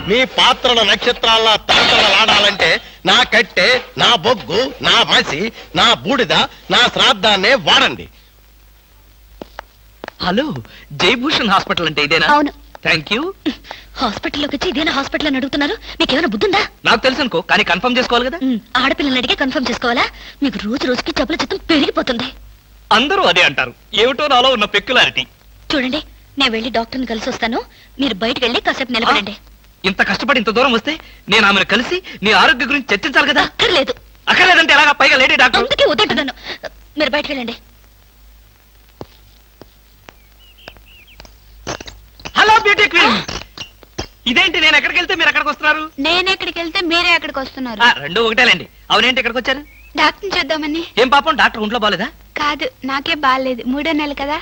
మీ పాత్రల నక్షత్రాల్లా తలతలలాడాలంటే నా కట్టె, నా బొగ్గు, నా మసి, నా బూడిద, నా శ్రాద్ధాన్నే వాడండి. హలో, జయభూషణ్ హాస్పిటల్ అంటే ఇదేనా? అవును. Thank you. హాస్పిటల్లోకి వచ్చి ఇదేనా హాస్పిటల్ అని అడుగుతున్నారు? మీకేమైనా బుద్ధుందా? నాకు తెలుసు అనుకో, కానీ కన్ఫర్మ్ చేసుకోవాలి కదా. ఆడపిల్లల్ని అడిగే కన్ఫర్మ్ చేసుకోవాలా? మీకు రోజు రోజుకి జబ్బుల చిత్తం పెరిగిపోతుంది. అందరూ అదే అంటారు. ఏమిటో నాలో ఉన్న పెక్యులారిటీ. చూడండి, నేను వెళ్ళి డాక్టర్ని కలిసి వస్తాను. మీరు బయటకు వెళ్ళి కాసేపు నిలబడండి. ఇంత కష్టపడి ఇంత దూరం వస్తే నేను ఆమెను కలిసి నీ ఆరోగ్య గురించి చర్చించాలి కదా. అక్కర్లేదు. అక్కర్లేదంటే ఎలాగా? పైగా లేడీ డాక్టర్. అందుకే వద్దంటున్నాను. మీరు బయటకు వెళ్ళండి. Hello beauty queen. ఇదేంటి, నేను ఎక్కడికి వెళ్తే మీరు ఎక్కడికి వస్తున్నారు? నేను ఎక్కడికి వెళ్తే మీరే ఎక్కడికి వస్తున్నారు. రెండు ఒకటేలేండి. అవునేంటి ఇక్కడికి వచ్చారు? డాక్టర్ చూద్దామని. ఏం పాపం, డాక్టర్ ఒంట్లో బాలేదా? కాదు, నాకే బాగాలేదు. 3వ నెల కదా.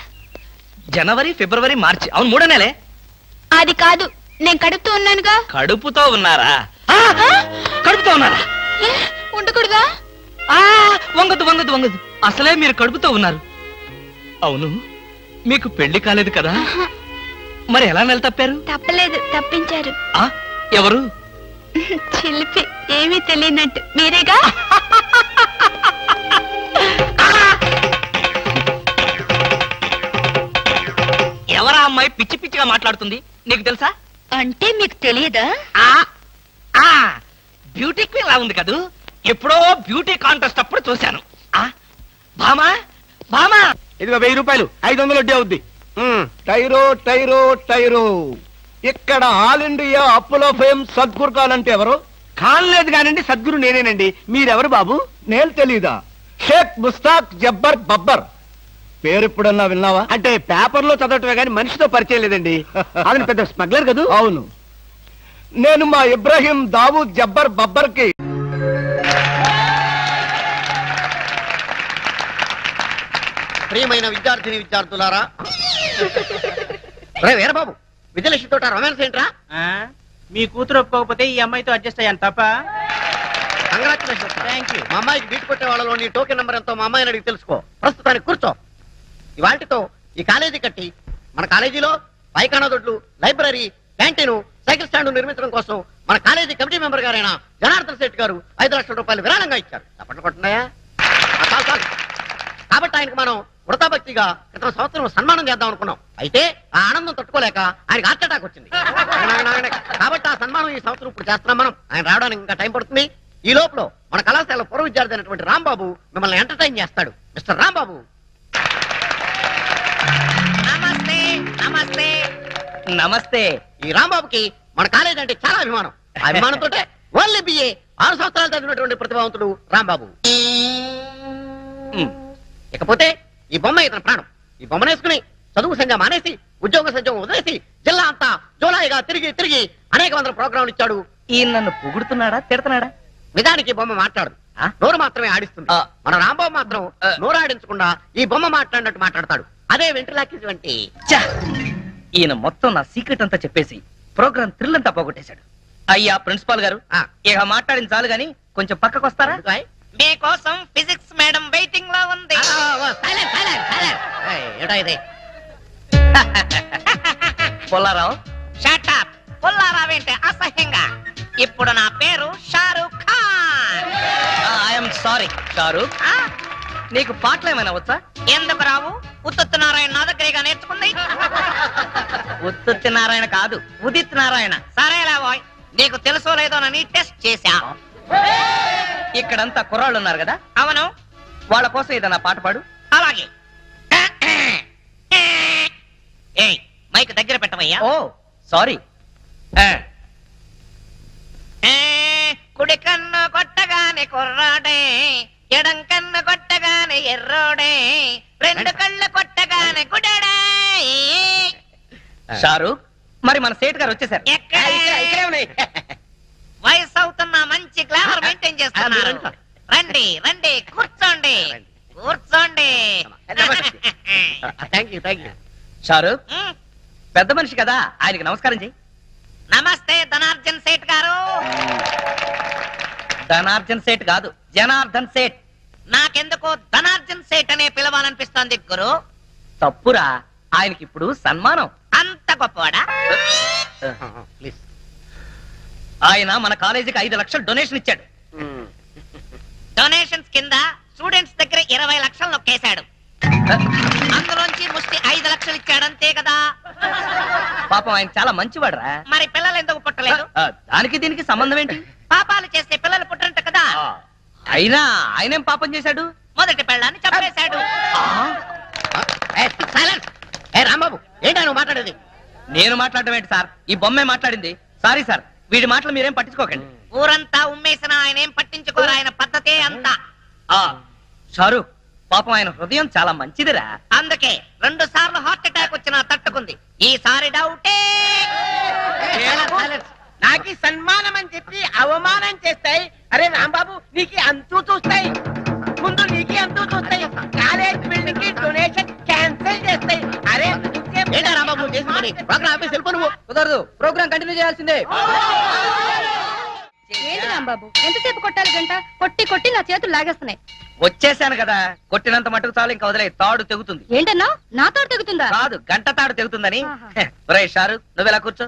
జనవరి, ఫిబ్రవరి, మార్చి. అవును, 3వ నెలే. అది కాదు, నేను కడుపుతూ ఉన్నానుగా. కడుపుతో ఉన్నారా? కడుపుతో ఉన్నారా? ఉండకూడదా? వంగదు వంగదు వంగదు. అసలే మీరు కడుపుతో ఉన్నారు. అవును, మీకు పెళ్లి కాలేదు కదా? మరి ఎలా నెల తప్పారు? తప్పలేదు, తప్పించారు. ఎవరు? చిలిపి, ఏమీ తెలియనట్టు. మీరేగా? ఎవరా అమ్మాయి పిచ్చి పిచ్చిగా మాట్లాడుతుంది? నీకు తెలుసా? అంటే మీకు తెలియదా? బ్యూటీ క్వీన్ లా ఉంది కదూ. ఎప్పుడో బ్యూటీ కాంటెస్ట్ అప్పుడు చూశాను. భామా భామా, ఇదిగో 1000 రూపాయలు, 500 వడ్డీ అవుద్ది. టైరో టైరో టైరో. ఇక్కడ ఆల్ ఇండియా అప్పులో ఫేమ్ సద్గురు ఖాన్ అంటే ఎవరు? ఖాన్ లేదు కానండి, సద్గురు నేనేనండి. మీరెవరు బాబు? నేను తెలీదా? షేక్ ముస్తాక్ జబ్బర్ బబ్బర్. పేరు ఎప్పుడన్నా విన్నావా? అంటే పేపర్ లో చదవటమే కానీ మనిషితో పరిచయం లేదండి. అతను పెద్ద స్మగ్లర్ కదూ. అవును, నేను మా ఇబ్రాహీం దావూద్ జబ్బర్ బబ్బర్ కి ప్రియమైన విద్యార్థిని విద్యార్థులారా, వీరబాబు, విజయలక్ష్మితో రొమాన్స్ ఏంట్రా? మీ కూతురు ఒప్పుకోకపోతే ఈ అమ్మాయితో అడ్జస్ట్ అయ్యాను తప్ప. కంగ్రాచులేషన్స్. Thank you. మా అమ్మాయికి బీట్ కొట్టే వాళ్ళలో నీ టోకెన్ నెంబర్ ఎంతో మా అమ్మాయిని అడిగి తెలుసుకో. ప్రస్తుతానికి కూర్చో. ఇవాటితో ఈ కాలేజీ కట్టి మన కాలేజీలో పైకానా దొడ్లు, లైబ్రరీ, క్యాంటీన్, సైకిల్ స్టాండ్ నిర్మించడం కోసం మన కాలేజీ కమిటీ మెంబర్ గారైన జనార్దన్ శెట్టి గారు 5 లక్షల రూపాయలు విరాళంగా ఇచ్చారు. తప్పట్లు కొట్టున్నాయా? కాబట్టి ఆయనకు మనం వృతాభక్తిగా క్రితం సంవత్సరం సన్మానం చేద్దాం అనుకున్నాం. అయితే ఆ ఆనందం తట్టుకోలేక ఆయనకు హార్ట్ అటాక్ వచ్చింది. కాబట్టి ఆ సన్మానం ఈ సంవత్సరం ఇప్పుడు చేస్తున్నాం మనం. ఆయన రావడానికి ఇంకా టైం పడుతుంది. ఈ లోపల మన కళాశాల పూర్వ విద్యార్థి అయినటువంటి రాంబాబు మిమ్మల్ని ఎంటర్టైన్ చేస్తాడు. మిస్టర్ రాంబాబు. నమస్తే నమస్తే నమస్తే. ఈ రాంబాబుకి మన కాలేజ్ అంటే చాలా అభిమానం. ఆ అభిమానంతో ఓన్లీ బిఏ 6 సంవత్సరాలు చదివినటువంటి ప్రతిభావంతుడు రాంబాబు. ఇకపోతే ఈ బొమ్మ ఇతని ప్రాణం. ఈ బొమ్మను వేసుకుని చదువు సంజ మానేసి ఉద్యోగ సంజం వదిలేసి జిల్లా అంతా జోలాయిగా తిరిగి తిరిగి అనేక వందల ప్రోగ్రాంలు ఇచ్చాడు. ఈయన నన్ను పొగుడుతున్నాడా, తిడతాడా? నిజానికి ఈ బొమ్మ మాట్లాడు, నోరు మాత్రమే ఆడిస్తుంది. మన రాంబాబు మాత్రం నోరు ఆడించకుండా ఈ బొమ్మ మాట్లాడినట్టు మాట్లాడతాడు. అదే వెంట్రులాకి వంటి. ఈయన మొత్తం నా సీక్రెట్ అంతా చెప్పేసి ప్రోగ్రామ్ థ్రిల్ అంతా పోగొట్టేశాడు. అయ్యా ప్రిన్సిపాల్ గారు, ఇక మాట్లాడిన చాలు గాని కొంచెం పక్కకు వస్తారా? మీకోసం ఫిజిక్స్ మేడం వెయిటింగ్ లో ఉంది. ఏటా ఇది? పొల్లారావు. Shut up. పుల్లారావేంటే అసహ్యంగా. ఇప్పుడు నా పేరు షారూక్ ఖాన్. I'm sorry Shahrukh. నీకు పాటలు ఏమైనా వచ్చా? ఎందుకు రావు? ఉత్తుత్ నారాయణ నా దగ్గరేగా నేర్చుకుంది. ఉత్తుత్తి నారాయణ కాదు, ఉదిత్ నారాయణ. సరేలే బాయ్, నీకు తెలుసో లేదోనని టెస్ట్ చేశా. ఇక్కడంతా కుర్రాళ్ళు ఉన్నారు కదా, అవును. వాళ్ళ కోసం ఏదన్నా పాట పాడు. అలాగే. ఏయ్, మైక్ దగ్గర పెట్టవయ్యా. ఓ సారీ. కుడి కన్ను కొట్టగానే కుర్రాడే, ఎడం కన్ను కొట్టగానే ఎర్రోడే, రెండు కళ్ళు కొట్టగానే గుడడే. షారూక్ మరి మన సేట్ గారు వచ్చేసారు. ఇక్కడే ఉన్నాయి. వయసు అవుతున్న మంచి గ్లామర్ మెయింటైన్ చేస్తున్నారు. రండి రండి కూర్చోండి కూర్చోండి. షారూక్ పెద్ద మనిషి కదా, ఆయనకి నమస్కారం చెయ్యి. నమస్తే ధనార్జన్ సేట్ గారు. ధనార్జన్ సేట్ కాదు, జనార్దన్ సేట్. నాకెందుకు ధనార్జన్ సేట్ అనే పిలవాలనిపిస్తోంది గురు. తప్పురా, ఆయనకి ఇప్పుడు సన్మానం. అంత గొప్పవాడా? ఆయన మన కాలేజీకి 5 లక్షలు డొనేషన్ ఇచ్చాడు. డొనేషన్స్ కింద స్టూడెంట్స్ దగ్గర 20 లక్షలు నొక్కేశాడు. అందులోంచి ముష్టి 5 లక్షలు ఇచ్చాడు అంతే కదా. పాపం ఆయన చాలా మంచివాడురా. మరి పిల్లలు ఎందుకు పుట్టలేదు? దానికి దీనికి సంబంధం ఏంటి? పాపాలు చేస్తే పిల్లలు పుట్టరంట కదా. అయినా ఆయనేం పాపం చేశాడు? మొదటి పెళ్ళాన్ని చంపేశాడు. రాంబాబు ఏంటా నువ్వు మాట్లాడేది? నేను మాట్లాడడం ఏంటి సార్, ఈ బొమ్మే మాట్లాడింది. సారీ సార్, వీడి మాటలు మీరేం పట్టించుకోకండి. ఊరంతా ఉమ్మేసిన ఆయన ఏం పట్టించుకోరు, ఆయన పద్ధతే అంతా. షారూక్ పాపం ఆయన హృదయం చాలా మంచిదిరా. అందుకే 2 సార్లు హార్ట్ అటాక్ వచ్చినా తట్టుకుంది. ఈసారి డౌటే. నాకు సన్మానం అని చెప్పి అవమానం చేస్తాయి. అరే రాంబాబు నీకు అంతూ చూస్తాయి, ముందు నీకు అంతూ చూస్తాయి. కాలేజ్ బిల్డింగ్ కి డొనేషన్ క్యాన్సిల్ చేస్తాయి. అరే రాంబాబు ప్రోగ్రామ్ ఆఫీస్ వెళ్ళిపో. నువ్వు కుదరదు, ప్రోగ్రామ్ కంటిన్యూ చేయాల్సిందే. ఏంటి రాంబాబు, ఎంతసేపు కొట్టాలి? గంట కొట్టి కొట్టి నా చేతులు లాగేస్తున్నాయి. వచ్చేసాను కదా, కొట్టినంత మటుకు చాలు, ఇంకా వదిలే. తాడు తెగుతుంది. ఏంటన్నా నాతో తెగుతుందా? కాదు, గంట తాడు తెగుతుందని. ఆహా. ఒరేయ్ షారూక్, నువ్వెలా కూర్చో,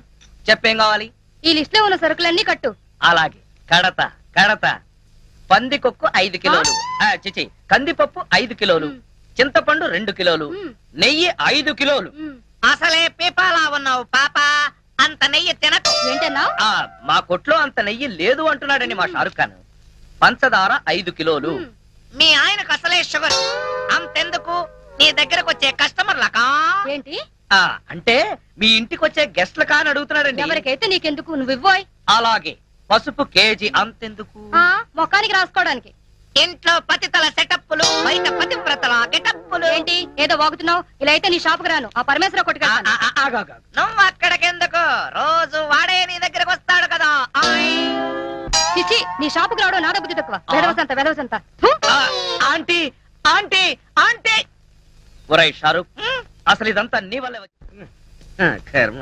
చెప్పేం కావాలి? ఈ లిస్ట్ లో ఉన్న సరుకులన్నీ కట్టు. అలాగే. కడత కడత పందికొక్కు 5 కిలోలు, చిచి కందిపప్పు 5 కిలోలు, చింతపండు 2 కిలోలు, నెయ్యి 5 కిలోలు. అసలే పీపాలా ఉన్నావు పాప, అంత నెయ్యి తినకు. ఏంటన్నా? మా కొట్లో అంత నెయ్యి లేదు అంటున్నాడండి మా షారుఖ్ ఖాన్. పంచదార 5 కిలోలు. మీ ఆయనకు అసలే షుగర్. అంతెందుకు, నీ దగ్గరకు వచ్చే కస్టమర్లకా? ఏంటి? అంటే మీ ఇంటికి వచ్చే గెస్ట్ల కాని అడుగుతున్నాడండి. ఎవరికైతే నీకెందుకు, నువ్వు ఇవ్వోయ్. అలాగే. పసుపు కేజీ అంతెందుకు? మొఖానికి రాసుకోవడానికి. ఇంట్లో పతితల సెటప్పులు, బయట పతివ్రతల గెటప్పులు. ఏంటి ఏదో వాగుతున్నావు? ఇలా అయితే నీ షాపుకి రాను, ఆ పరమేశ్వర కొట్టుకెళ్తాను. నువ్వు అక్కడికెందుకు, రోజు వాడే నీ దగ్గరకు వస్తాడు కదా. చిచ్చి, నీ షాపుకి రావడం నా బుద్ధి తక్కువ. వెదవసంత. Aunty aunty aunty. ఒరేయ్ షారుఖ్, అసలు ఇదంతా నీ వల్లే కర్మ.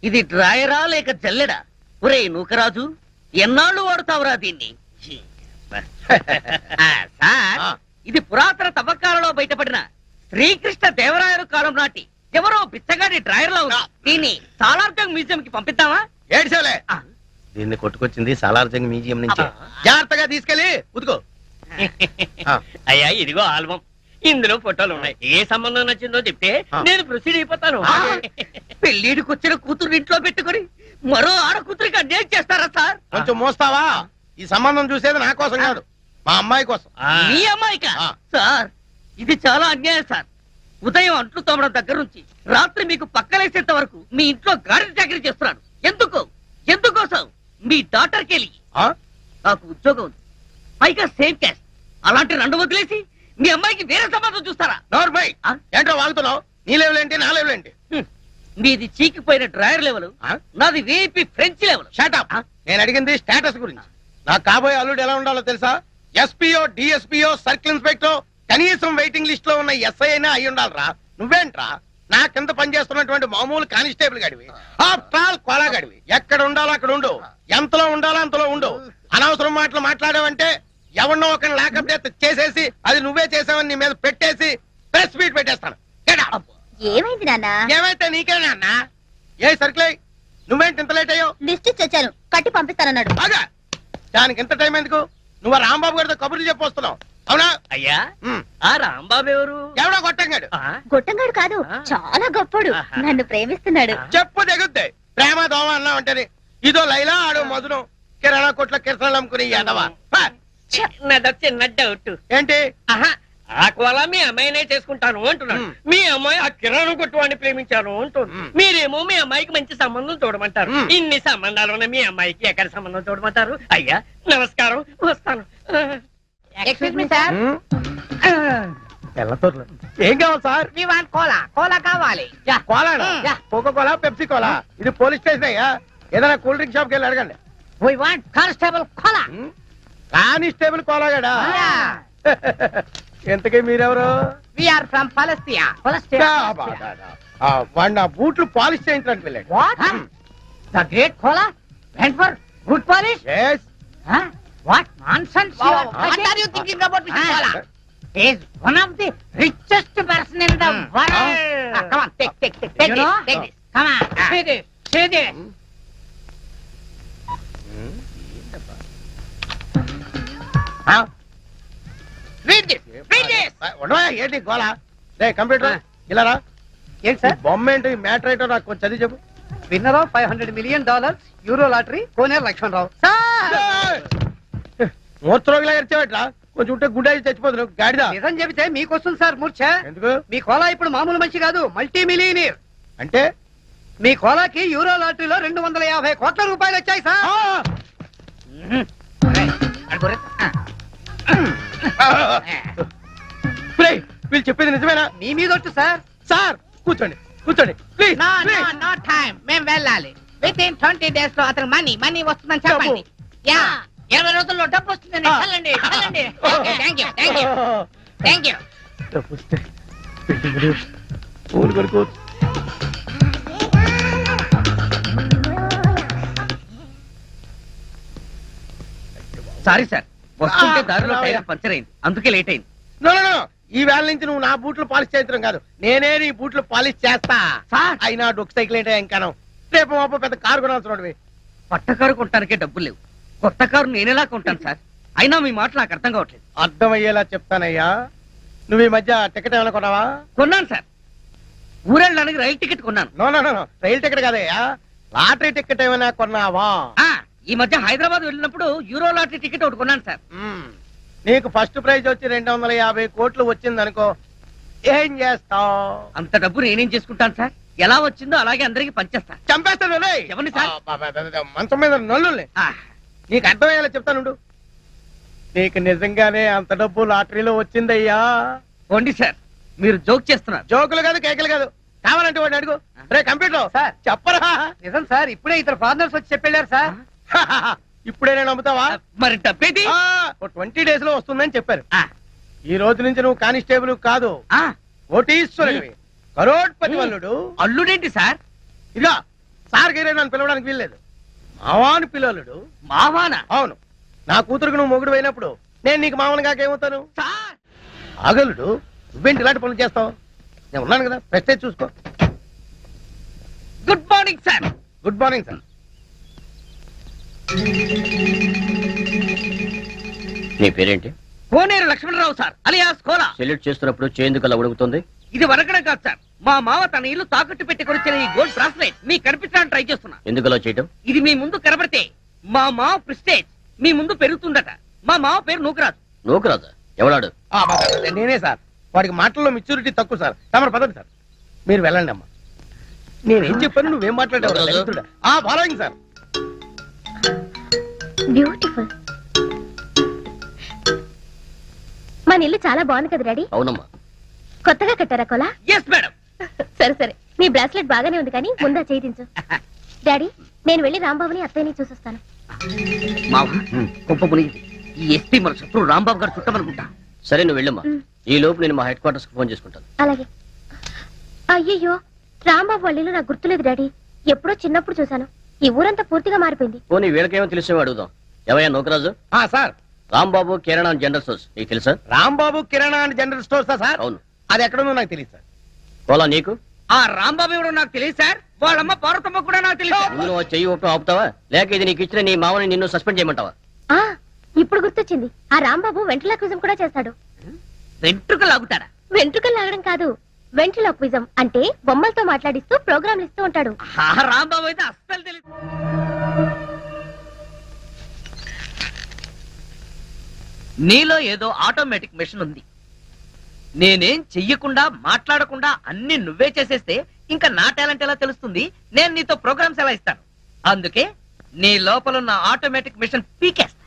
ఇది డ్రాయరా లేక జల్లెడా? ఒరే నూకరాజు, ఎన్నాళ్ళు వాడుతావురా దీన్ని? సార్, ఇది పురాతన తవ్వకాలలో బయటపడిన శ్రీకృష్ణ దేవరాయలు కాలం నాటి ఎవరో బిచ్చగాడి డ్రాయర్ లో ఉంది. దీన్ని సాలార్జంగ్ మ్యూజియం కి పంపిద్దామా? ఏడ్చాలే, దీన్ని కొట్టుకొచ్చింది సాలార్జంగ్ మ్యూజియం నుంచి. జాగ్రత్తగా తీసుకెళ్ళి ఉతుకో. అయ్యా ఇదిగో ఆల్బం, ఇందులో ఫోటోలు ఉన్నాయి. ఏ సంబంధం నచ్చిందో చెప్తే నేను ప్రొసీడ్ అయిపోతాను. పెళ్లిడికి వచ్చిన కూతురు ఇంట్లో పెట్టుకుని మరో ఆడ కూతురికి అన్యాయం చేస్తారా సార్? కొంచెం మోస్తావా? ఈ సంబంధం చూసేది నా కోసం కాదు, మా అమ్మాయి కోసం. మీ అమ్మాయికా? సార్ ఇది చాలా అన్యాయం సార్. ఉదయం అంట్లు తోమడం దగ్గర నుంచి రాత్రి మీకు పక్కలేసేంత వరకు మీ ఇంట్లో గాడి చాకరీ చేస్తున్నాను. ఎందుకోసం? మీ డాక్టర్కి వెళ్ళి నాకు ఉద్యోగం ఉంది, పైగా సేమ్ క్యాస్ట్. అలాంటి 2 వదిలేసి మీ అమ్మాయికి వేరే సంబంధం చూస్తారా? నోర్మై, ఏంటో వాగుతున్నావు? నీ లెవెల్ ఏంటి, నా లెవెల్ ఏంటి? మీది చీకిపోయిన డ్రాయర్ లెవెల్, నాది వేపి ఫ్రెంచ్ లెవెల్. షాటప్. నేను అడిగింది స్టేటస్ గురించి. నాకు కాబోయే అల్లుడు ఎలా ఉండాలో తెలుసా? ఎస్పీఓ, డిఎస్పీఓ, సర్కిల్ ఇన్స్పెక్టర్, కనీసం వెయిటింగ్ లిస్ట్ లో ఉన్న ఎస్ఐ అయినా అయి ఉండాలరా. నువ్వేంట్రా నా కింద పనిచేస్తున్నటువంటి మామూలు కానిస్టేబుల్ గడివి, ఆఫ్టర్ ఆల్ కొలా గడివి. ఎక్కడ ఉండాలో అక్కడ ఉండు, ఎంతలో ఉండాలో అంతలో ఉండు. అనవసరం మాటలు మాట్లాడావంటే ఎవరినో ఒకరిని లాకప్ చేసేసి అది నువ్వే చేసావని నీ మీద పెట్టేసి ప్రెస్ మీట్ పెట్టేస్తాను. ఏమైంది నాన్న? ఏమైతే నీకేనా అన్నా? ఏ సర్కిల్, నువ్వేంటి ఇంత లేట్ అయ్యో? లిస్ట్ ఇచ్చాను, కట్టి పంపిస్తానన్నాడు. బాగా దానికి ఇంత టైం ఎందుకు? నువ్వు రాంబాబు గారితో కబుర్లు చెప్పొస్తున్నావు అవునా? అయ్యా ఆ రాంబాబు ఎవరు? ఎవడో గొట్టంగాడు. గొట్టంగాడు కాదు, చాలా గొప్పడు, నన్ను ప్రేమిస్తున్నాడు. చెప్పు తెగుద్ది. ప్రేమ దోమ అన్నా ఉంటది. ఇదో లైలా, ఆడో మధురం. కిరాణా కొట్ల కిరసనాలు అమ్ముకుని ఎదవా. చిన్న డౌట్. ఏంటి? ఆ కోలా మీ అమ్మాయినే చేసుకుంటాను అంటున్నాను. మీ అమ్మాయి ఆ కిరాణం కొట్టువాడిని ప్రేమించాను అంటుంది. మీరేమో మీ అమ్మాయికి మంచి సంబంధం చూడమంటారు. ఇన్ని సంబంధాలు ఉన్న మీ అమ్మాయికి ఎక్కడ సంబంధం చూడమంటారు? అయ్యా నమస్కారం, వస్తాను. ఎక్స్క్యూజ్ మీ సార్ తెల్లతోర్లు ఏం కావాలి sir? We want cola cola కావాలి కోలాడా? Coca Cola, Pepsi cola? ఇది పోలీస్ స్టేషన్ అయ్యా. ఏదైనా కూల్ డ్రింక్ షాప్కి వెళ్ళి అడగండి. We want constable cola constable కోలాగాడా? ఎంతకీ మీరెవరు? వి ఆర్ ఫ్రమ్ పాలస్తీనా వాడు నా బూట్లు పాలిష్ చేయించడానికి వెళ్ళాడు. What the great Kola went for good polish Yes. What nonsense what are you thinking about mister Kola is one of the richest person in the world. Come on, take this. Come on, see this. Read this. ఉండవా? ఏంటి గోళ? రే computer ఇలా రా. ఏంటి sir? బొమ్మ ఏంటి, matter ఏంటో నాకు కొంచెం చదివి చెప్పు. Winner of $500 million euro lottery Koneru Lakshmanarao. మూర్చరోగిలా ఇచ్చావట్రా? కొంచెం ఉంటే గుండె చచ్చిపోతున్నావు గాడిదా. నిజం చెబితే మీకు వస్తుంది సార్ మూర్ఛ. ఎందుకు? మీ కోలా ఇప్పుడు మామూలు మనిషి కాదు, మల్టీ మిలియనీర్. అంటే మీ కోలాకి యూరో లాటరీలో 250 కోట్ల రూపాయలు వచ్చాయి సార్. వీళ్ళు చెప్పేది నిజమేనా? మీ మీద వచ్చు సార్. సార్ కూర్చోండి కూర్చోండి ప్లీజ్. No time. మేము వెళ్ళాలి. Within 20 days లో అతను మనీ వస్తుందని చెప్పండి. యా 20 రోజుల్లో డబ్బు వస్తుందండి. చల్లండి. Thank you. ఫోన్ కొనుక్కో. సారీ సార్, వస్తుంటే దారిలో టైర్ పంచర్ అయింది, అందుకే లేట్ అయింది. నో నో నో, ఈ వేళ నుంచి నువ్వు నా బూట్లు పాలిష్ చేయించడం కాదు, నేనే నీ బూట్లు పాలిష్ చేస్తా. సార్. అయినా డొక్ సైకిల్ ఏంటో ఇంకాను. రేపు మాపో పెద్ద కారు కొనాల్సిన పట్ట కారు కొనటానికే డబ్బులు లేవు, కొత్త కారు నేనేలా కొంటాను సార్? అయినా మీ మాట నాకు అర్థం కావట్లేదు. అర్థమయ్యేలా చెప్తానయ్యా. నువ్వు ఈ మధ్య టికెట్ ఏమైనా కొన్నావా? కొన్నాను సార్, ఊరెళ్ళడానికి రైలు టికెట్ కొన్నాను. నో నో నో, రైలు టికెట్ కాదయ్యా, లాటరీ టికెట్ ఏమైనా కొన్నావా? ఈ మధ్య హైదరాబాద్ వెళ్ళినప్పుడు యూరో లాటరీ టికెట్ ఒకటి కొన్నాను సార్. నీకు ఫస్ట్ ప్రైజ్ వచ్చి 250 కోట్లు వచ్చింది అనుకో, ఏం చేస్తావు? అంత డబ్బు నేనేం చేసుకుంటాను సార్? ఎలా వచ్చిందో అలాగే అందరికి పంచేస్తా. చంపేస్తాను. ఎవరిని సార్? మంచం మీద నల్లుల్ని. నీకు అర్థమయ్యేలా చెప్తానుండు. నీకు నిజంగానే అంత డబ్బు లాటరీలో వచ్చిందయ్యా. పోండి సార్, మీరు జోక్ చేస్తున్నారు. జోకులు కాదు, కేకలు కాదు. కావాలంటే వాడిని అడుగు. రే కంప్యూటర్ సార్. చెప్పరా? నిజం సార్, ఇప్పుడే ఇద్దరు ఫారినర్స్ వచ్చి చెప్పారు సార్. ఇప్పుడే నేను నమ్ముతావా? మరి డబ్బేది? 20 days లో వస్తుందని చెప్పారు. ఈ రోజు నుంచి నువ్వు కానిస్టేబుల్ కాదు, కోటీశ్వరుడివి, కరోడ్పతి వల్లుడు. అల్లుడేంటి సార్? ఇదిగా సార్ గీరే నన్ను పిలవడానికి వీల్లేదు, మావాను పిల్లలుడు. మావానా? అవును, నా కూతురుకు నువ్వు మొగుడు అయినప్పుడు నేను నీకు మామూలు కాకేమవుతాను? సార్ ఆగలుడు, నువ్వేంటి ఇలాంటి పనులు చేస్తావు? నేను ఉన్నాను కదా, ప్రెస్టేజ్ చూసుకో. Good morning sir. Good morning sir. నీ పేరేంటి? Koneru Lakshmanarao sir, alias cola. Salute చేస్తున్నప్పుడు చేందుకు అలా ఉడుకుతుంది? ఇది వరకడం కాదు సార్, మా మావ తన ఇల్లు తాకట్టు పెట్టి కొనిచ్చిన ఈ గోల్డ్ బ్రాస్లెట్ మీ కనిపించడానికి ట్రై చేస్తున్నా. ఎందుకు అలా చేయటం? ఇది మీ ముందు కనబడితే మా మావ ప్రెస్టేజ్ మీ ముందు పెరుగుతుందట. మా మావ పేరు నూకరాజు. నూకరాజా? ఎవడాడు? నేనే సార్. వాడికి మాటల్లో మెచ్యూరిటీ తక్కువ సార్. తమరు పదండి సార్, మీరు వెళ్ళండి అమ్మా. నేనేం చెప్పాను, నువ్వేం మాట్లాడావు? Following sir. బ్యూటిఫుల్. మన ఇల్లు చాలా బాగుంది కదా డాడీ? అవునమ్మా. కొత్తగా కట్టారా కోలా? Yes madam. సరే సరే, నీ బ్రాస్లెట్ బాగానే ఉంది కానీ ముందా చేయించు. డాడీ, నేను వెళ్ళి రాంబాబుని అత్తయ్యని చూసొస్తాను. మావ గొప్ప మునిగింది. ఈ ఎస్పీ మన శత్రువు రాంబాబు గారు చుట్టమనుకుంటా. సరే నువ్వు వెళ్ళమ్మా, ఈ లోపు నేను మా హెడ్ క్వార్టర్స్ కి ఫోన్ చేసుకుంటాను. అలాగే. అయ్యయ్యో, రాంబాబు వాళ్ళ ఇల్లు నాకు గుర్తులేదు డాడీ, ఎప్పుడో చిన్నప్పుడు చూశాను. ఈ ఊరంతా పూర్తిగా మారిపోయింది. పోనీ వీళ్ళకేమో తెలిసేమో అడుగుదాం. ఎవయ్యా నూకరాజు? సార్, రాంబాబు కిరాణా జనరల్ స్టోర్స్ నీకు తెలుసా? రాంబాబు కిరాణా అండ్ జనరల్ స్టోర్సా సార్? అవును. అది ఎక్కడుందో నాకు తెలియదు సార్. కోలా నీకు? ఆ రాంబాబు ఎవరో నాకు తెలియదు సార్, వాళ్ళమ్మ పార్వతమ్మ కూడా నాకు తెలియదు. నువ్వు చెయ్యి ఒప్పి ఆపుతావా, లేక ఇది నీకు ఇచ్చిన నీ మామని నిన్ను సస్పెండ్ చేయమంటావా? ఆ ఇప్పుడు గుర్తొచ్చింది, ఆ రాంబాబు వెంట్రులాక్విజం కూడా చేస్తాడు. వెంట్రుక లాగుతాడా? వెంట్రుకలు లాగడం కాదు, వెంట్రులాక్విజం అంటే బొమ్మలతో మాట్లాడిస్తూ ప్రోగ్రాంలు ఇస్తూ ఉంటాడు. ఆ రాంబాబు అయితే అస్సలు తెలియదు. నీలో ఏదో ఆటోమేటిక్ మెషిన్ ఉంది. నేనేం చెయ్యకుండా మాట్లాడకుండా అన్ని నువ్వే చేసేస్తే ఇంకా నా టాలెంట్ ఎలా తెలుస్తుంది? నేను నీతో ప్రోగ్రామ్స్ ఎలా ఇస్తాను? అందుకే నీ లోపల ఉన్న ఆటోమేటిక్ మిషన్ పీకేస్తా.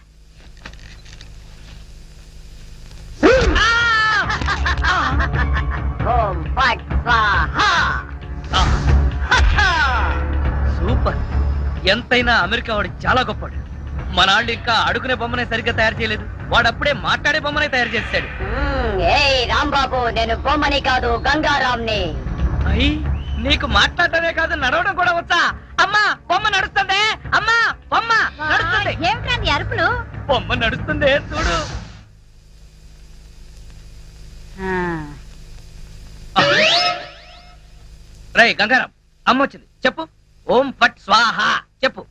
ఎంతైనా అమెరికా వాడు చాలా గొప్పవాడు. మన వాళ్ళు ఇంకా అడుగునే బొమ్మనే సరిగ్గా తయారు చేయలేదు, వాడు అప్పుడే మాట్లాడే బొమ్మనే తయారు చేస్తాడు. రాంబాబు, నేను బొమ్మని కాదు గంగారాంని. అయ్యి, నీకు మాట్లాడటమే కాదు నడవడం కూడా వచ్చా? అమ్మా బొమ్మ నడుస్తుంది, అమ్మా బొమ్మ నడుస్తుంది. ఏమిటండి అరుపులు? బొమ్మ నడుస్తుంది చూడు. రే గంగారాం, అమ్మ వచ్చింది, చెప్పు. ఓం ఫట్ స్వాహ చెప్పు.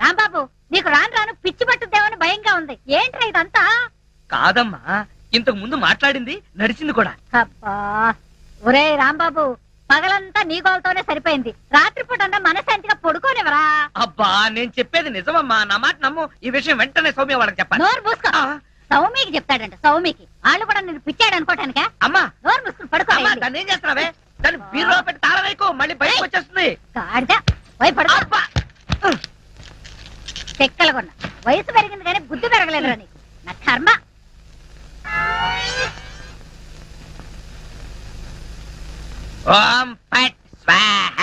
రాంబాబు, నీకు రాను రాను పిచ్చి పట్టుద్దేమని భయంగా ఉంది. ఏంట్రా ఇదంతా? కాదమ్మా, ఇంతకు ముందు మాట్లాడింది నడిచింది కూడా. అబ్బా, ఒరే రాంబాబు, పగలంతా నీ గోలతోనే సరిపోయింది. రాత్రిపూట మనశాంతిగా పడుకోనివరా? అబ్బా, నేను చెప్పేది నిజమమ్మా, నా మాట నమ్ము. ఈ విషయం వెంటనే సౌమ్య వాళ్ళకి చెప్పాలి. నోరు మూసుకో. సౌమికి చెప్తాడంట. సౌమికి వాళ్ళు కూడా నేను పిచ్చాడు అనుకోటానికా? అమ్మా నోరు మూసుకుని పడుకో. దాన్ని ఏం చేస్తున్నావే? దాన్ని బీరులో పెట్టి తాళం వేయకు, మళ్ళీ బయటకు వచ్చేస్తుంది. గాడిద, పోయి పడుకో. చెక్కలు కొన్నా. వయసు పెరిగింది కానీ బుద్ధి పెరగలేదురా నీకు. నా కర్మ. ఓం ఫట్ స్వాహ.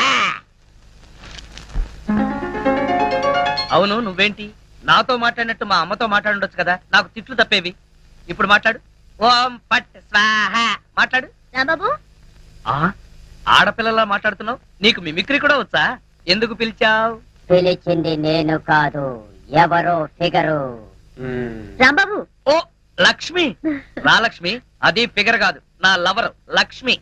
అవును, నువ్వేంటి నాతో మాట్లాడినట్టు మా అమ్మతో మాట్లాడుండొచ్చు కదా, నాకు తిట్లు తప్పేవి. ఇప్పుడు మాట్లాడు. ఓం ఫట్ స్వాహ మాట్లాడు. రాంబాబు, ఆడపిల్లలా మాట్లాడుతున్నావు, నీకు మిమిక్రీ కూడా వచ్చా? ఎందుకు పిలిచావు? పిలిచింది నేను కాదు, ఎవరో ఫిగరు. రాంబాబు. ఓ లక్ష్మి. రా లక్ష్మి, అది ఫిగర్ కాదు, నా లవర్ లక్ష్మి.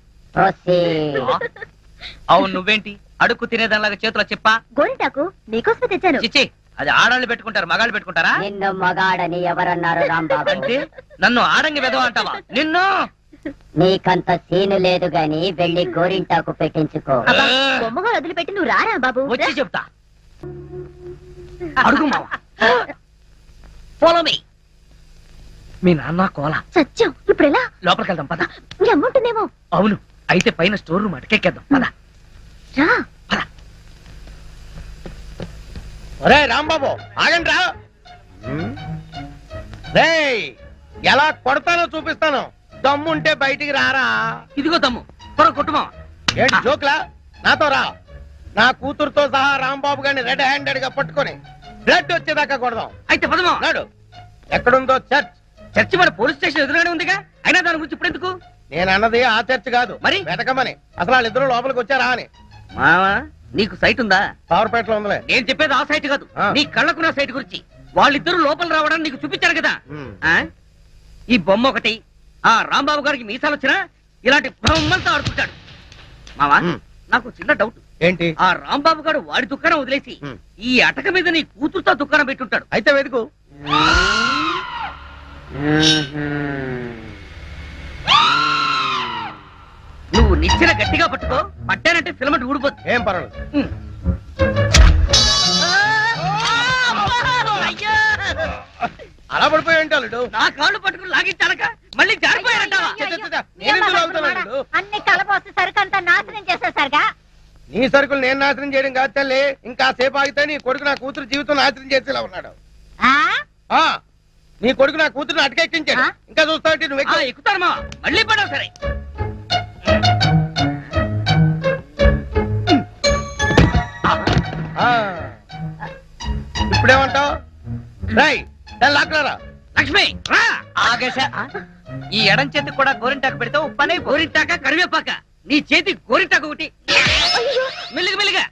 అవును, నువ్వేంటి అడుక్కు తినేదానిలాగా చేతిలో చెప్పా? గోరింటాకు నీకోసమే తెచ్చాను. చిచ్చి, అది ఆడాళ్ళు పెట్టుకుంటారు, మగాళ్ళు పెట్టుకుంటారా? నిన్ను మగాడని ఎవరన్నారు రాంబాబు? అంటే నన్ను ఆడంగి వెదవ అంటావా? నిన్ను నీకంత సీను లేదు గాని వెళ్ళి గోరింటాకు పెట్టించుకో. బొమ్మగా వదిలిపెట్టి నువ్వు రారా బాబు? వచ్చి చెప్తా. అడుగు మావా. Follow me. మీ నాన్న కోల సత్యం. ఇప్పుడు ఎలా? లోపలికి వెళ్దాం పద. నీ అమ్ముంటుందేమో. అవును, అయితే పైన స్టోర్ రూమ్ అటకెక్కేద్దాం పద. రా. ఒరే రాంబాబు, ఆగండి రా. రేయ్, ఎలా కొడతానో చూపిస్తాను. దమ్ముంటే బయటికి రారా. ఇదిగో దమ్ము, త్వర కొట్టుమా. ఏంటి జోక్లా? నాతో రా. నా కూతురుతో సహా రాంబాబు గారిని రెడ్ హ్యాండెడ్ గా పట్టుకొని బ్లడ్ వచ్చేదాకా కొడదాం. అయితే పదమా. నాడు ఎక్కడుందో చర్చ్. చర్చి మన పోలీస్ స్టేషన్ ఎదురుగానే ఉందిగా, అయినా దాని గురించి ఇప్పుడు ఎందుకు? నేను అన్నది ఆ చర్చ్ కాదు, మరి వెతకమని. అసలు వాళ్ళిద్దరూ లోపలికి వచ్చారా అని. మావా, నీకు సైట్ ఉందా? పవర్పేటలో ఉందిలే. నేను చెప్పేది ఆ సైట్ కాదు, నీ కళ్ళకు నా సైట్ గురించి. వాళ్ళిద్దరూ లోపల రావడానికి నీకు చూపించారు కదా. ఈ బొమ్మ ఒకటి, ఆ రాంబాబు గారికి మీసాలు వచ్చినా ఇలాంటి బొమ్మలతో ఆడుకుంటాడు. మావా, నాకు చిన్న డౌట్. ఏంటి? ఆ రాంబాబు గారు వాడి దుకాణం వదిలేసి ఈ అటక మీద నీ కూతురుతో దుకాణం పెట్టుంటాడు. అయితే వెతుకు. నువ్వు నిచ్చెన గట్టిగా పట్టుకో, పట్టానంటే ఫిలమెంట్ ఊడిపోతుంది. ఏం పర్వాలేదు. అలా పడిపోయి ఉంటాడు. నా కాళ్ళు పట్టుకుని లాగించాలక మళ్ళీ జారిపోయారంటావా? అన్ని కలపోసి సరుకంతా నాశనం చేసేసరిగా. నీ సరుకులు నేను నాశనం చేయడం కాదు తల్లి. ఇంకా సేపు ఆగితే నీ కొడుకు నా కూతురు జీవితం నాశనం చేసేలా ఉన్నాడు. నీ కొడుకు నా కూతురుని అటకెక్కించాడు. ఇంకా చూస్తావు నువ్వు ఎక్కుతాను మా మళ్ళీ పడవు. సరే, ఇప్పుడేమంటావు? రాయ్ లాక్లరా. లక్ష్మి రా. ఆగేశ, ఈ ఎడం చేతికి కూడా గోరింటాకు పెడితే ఉప్పనే. గోరింటాక కరివేపాక, నీ చేతి గోరింటాకు ఒకటి. మెల్లిగా మెల్లిగా.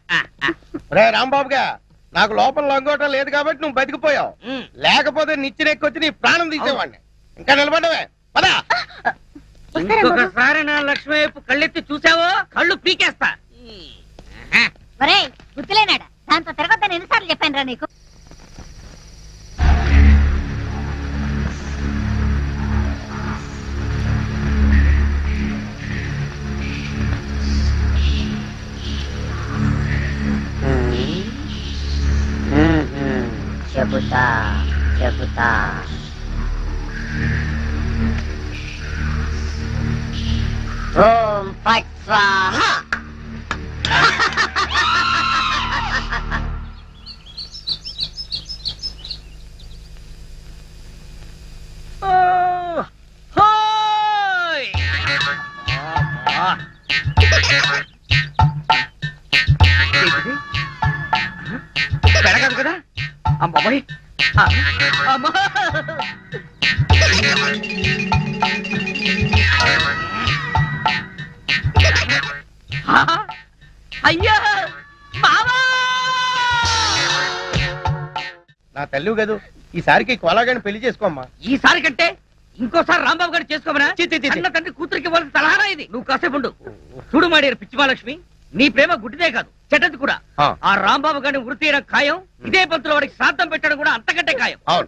రే రాంబాబుగా, నాకు లోపల లంగోటం లేదు కాబట్టి నువ్వు బతికిపోయావు. లేకపోతే నిచ్చెనెక్కొచ్చి నీ ప్రాణం తీసేవాడిని. ఇంకా నిలబడవే పదా. ఇంకొకసారి నా లక్ష్మి వైపు కళ్ళెత్తి చూసావో కళ్ళు పీకేస్తా. గుర్తులేనాడా? దాంతో తిరగొద్దని ఎన్నిసార్లు చెప్పాను రా నీకు? చెబుతా చెబుతా. ఓం ఫట్ స్వాహ. అమ్మాయి అమ్మా అయ్యా బావా నా తల్లి కదూ ఈసారికి కోలాగాని పెళ్లి చేసుకోమ్మా. ఈసారి కంటే ఇంకోసారి రాంబాబు గారు చేసుకోమరా? చి, చి, చి, చి. అన్న తండ్రి కూతురికి ఇవ్వాల్సిన సలహానా ఇది? నువ్వు కాసేపు ఉండు. చూడు మాడియారు పిచ్చి మహాలక్ష్మి, నీ ప్రేమ గుడ్డిదే కాదు చెడ్డది కూడా. ఆ. ఆ రాంబాబు గారిని వృత్తి తీయడం ఖాయం. ఇదే పంతులు వాడికి శ్రాద్ధం పెట్టడం కూడా అంతకంటే ఖాయం. అవును.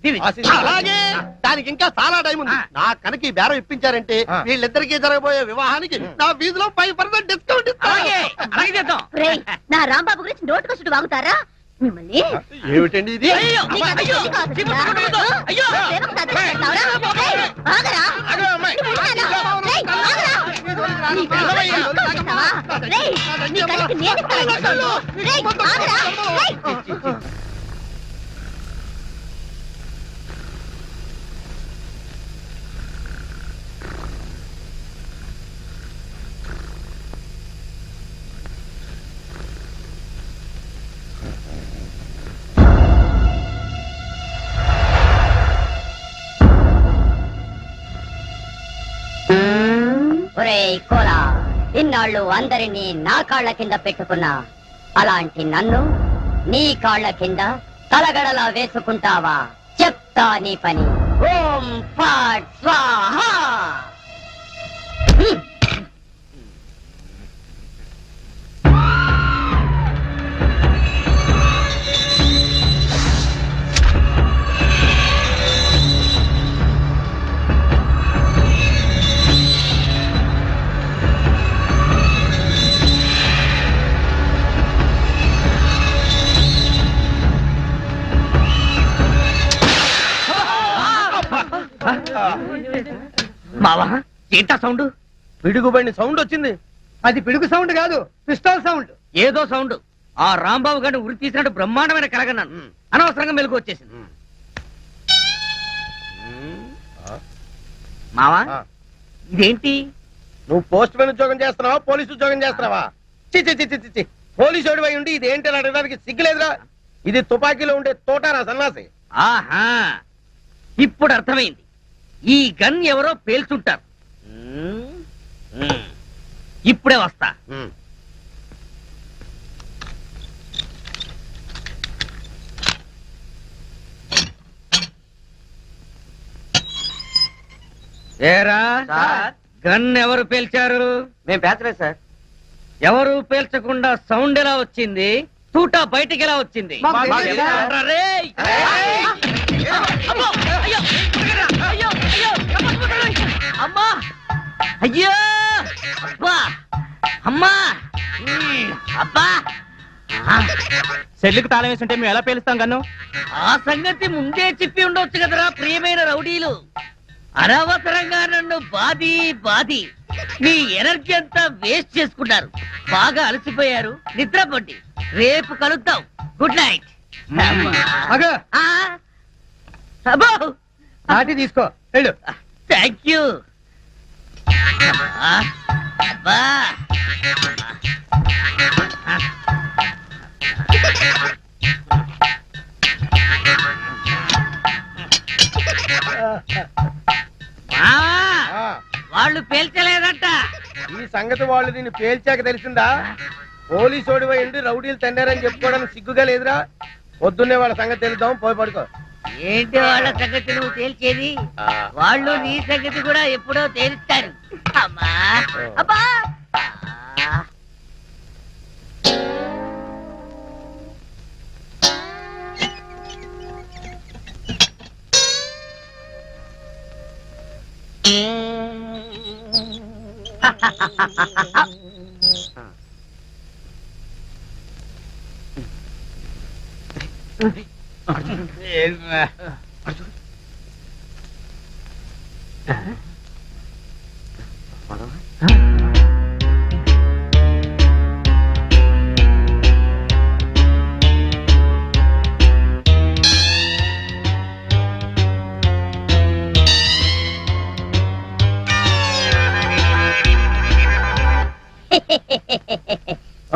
దీవి. అలాగే దానికి ఇంకా చాలా టైం ఉంది. ఆ. నా కనుక ఈ బేరం ఇప్పించారంటే ఆ. వీళ్ళిద్దరికీ జరగబోయే వివాహానికి నా వీధిలో 5% డిస్కౌంట్ అలాగే అలాగే చేద్దాం. రేయ్, నా రాంబాబు గురించి నోటుకొచ్చుడు వాగుతారా మిమ్మల్ని? ఏమిటండి ఇది? అయ్యో, నీకు అది అయ్యో, తెలివి కాదు చీపు కదా? పట్టుకోలేదు. అయ్యో. ప్రేమకు తగ్గట్టు చేస్తావురా? రేయ్, ఆగరా? అగో అమ్మాయి. నిన్ను ఉంటాను. రేయ్, ఆగరా? నీ కళ్ళకి డిస్కౌంట్ చేస్తావా? రేయ్, నీ కళ్ళకి నేను ఇస్తాను డిస్కౌంట్. రేయ్, ఆగరా? రేయ్. ఒరేయ్ కోలా, ఇన్నాళ్ళు అందరినీ నా కాళ్ళ కింద పెట్టుకున్నా, అలాంటి నన్ను నీ కాళ్ళ కింద తలగడలా వేసుకుంటావా? చెప్తా నీ పని. ఓం ఫాట్ స్వాహా. మావా ఏంటా సౌండ్? పిడుగుబడిన సౌండ్ వచ్చింది. అది పిడుగు సౌండ్ కాదు, పిస్టల్ సౌండ్. ఏదో సౌండ్. ఆ రాంబాబు గారిని ఉరి తీసినట్టు బ్రహ్మాండమైన కలగన్నాను. అనవసరంగా మెలకు వచ్చేసింది. మావా ఆ. ఇదేంటి? నువ్వు పోస్ట్ మ్యాన్ ఉద్యోగం చేస్తున్నావా, పోలీసు ఉద్యోగం చేస్తున్నావా? చి పోలీసు ఓడివై ఉండి ఇది ఏంటి అని అడగడానికి సిగ్గులేదురా? ఇది తుపాకీలో ఉండే తోటారా సన్నాసి. ఆహా, ఇప్పుడు అర్థమైంది. ఈ గన్ ఎవరో పేల్చుంటారు. ఇప్పుడే వస్తా. ఏరా గన్ ఎవరు పేల్చారు? మేము పేర్చలేదు సార్. ఎవరు పేల్చకుండా సౌండ్ ఎలా వచ్చింది? తూటా బయటికి ఎలా వచ్చింది? ఎవరా రేయ్? అమ్మో! అయ్యో! అయ్యో! అయ్యో! అమ్మా! అయ్యో! అబ్బా! అమ్మా! అబ్బా! సెల్లుకు తాళం వేస్తుంటే మేము ఎలా పేలుస్తాం గన్ను? ఆ సంగతి ముందే చెప్పి ఉండొచ్చు కదరా ప్రియమైన రౌడీలు. అనవసరంగా నన్ను బాది మీ ఎనర్జీ అంతా వేస్ట్ చేసుకున్నారు. బాగా అలసిపోయారు, నిద్రపోండి. రేపు కలుద్దాం. Good night. నాటి తీసుకో వెళ్ళు. Thank you. అబ్బా వాళ్ళు పేల్చలేదట. ఈ సంగతి వాళ్ళు నిన్ను పేల్చాక తెలిసిందా? పోలీసు ఓడివై ఉండి రౌడీలు తండారని చెప్పుకోవడానికి సిగ్గుగా లేదురా? పొద్దున్నే వాళ్ళ సంగతి తెలుద్దాం, పోయి పడుకో. ఏంటి వాళ్ళ సంగతి నువ్వు తేల్చేది? వాళ్ళు నీ సంగతి కూడా ఎప్పుడో తేలుస్తారు. అమ్మా అబ్బా.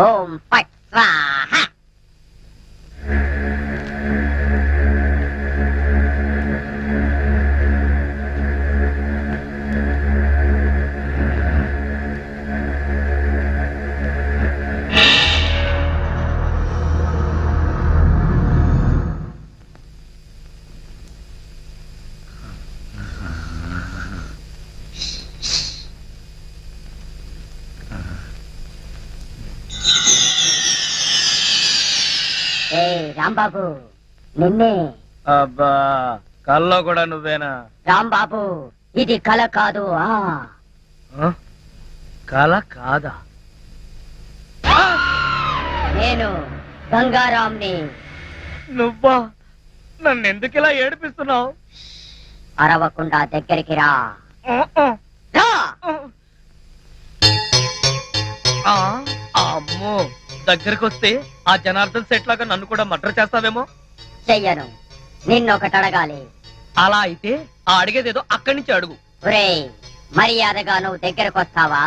ఓం ఫట్ స్వాహా. ఏ రాంబాబు నిన్నే. అబ్బా కల్లో కూడా నువ్వేనా? రాంబాబు ఇది కల కాదు. కల కాదా? నేను గంగారాంని. నువ్వా? నన్ను ఎందుకు ఇలా ఏడిపిస్తున్నావు? అరవకుండా దగ్గరికి రా. రా. అమ్మో, దగ్గరికి వస్తే ఆ జనార్దన్ సెట్ లాగా నన్ను కూడా మర్డర్ చేస్తావేమో. చెయ్యను. నిన్నొకటి అడగాలి. అలా అయితే ఆ అడిగేదేదో అక్కడి నుంచి అడుగు. ఒరేయ్, మర్యాదగా నువ్వు దగ్గరకు వస్తావా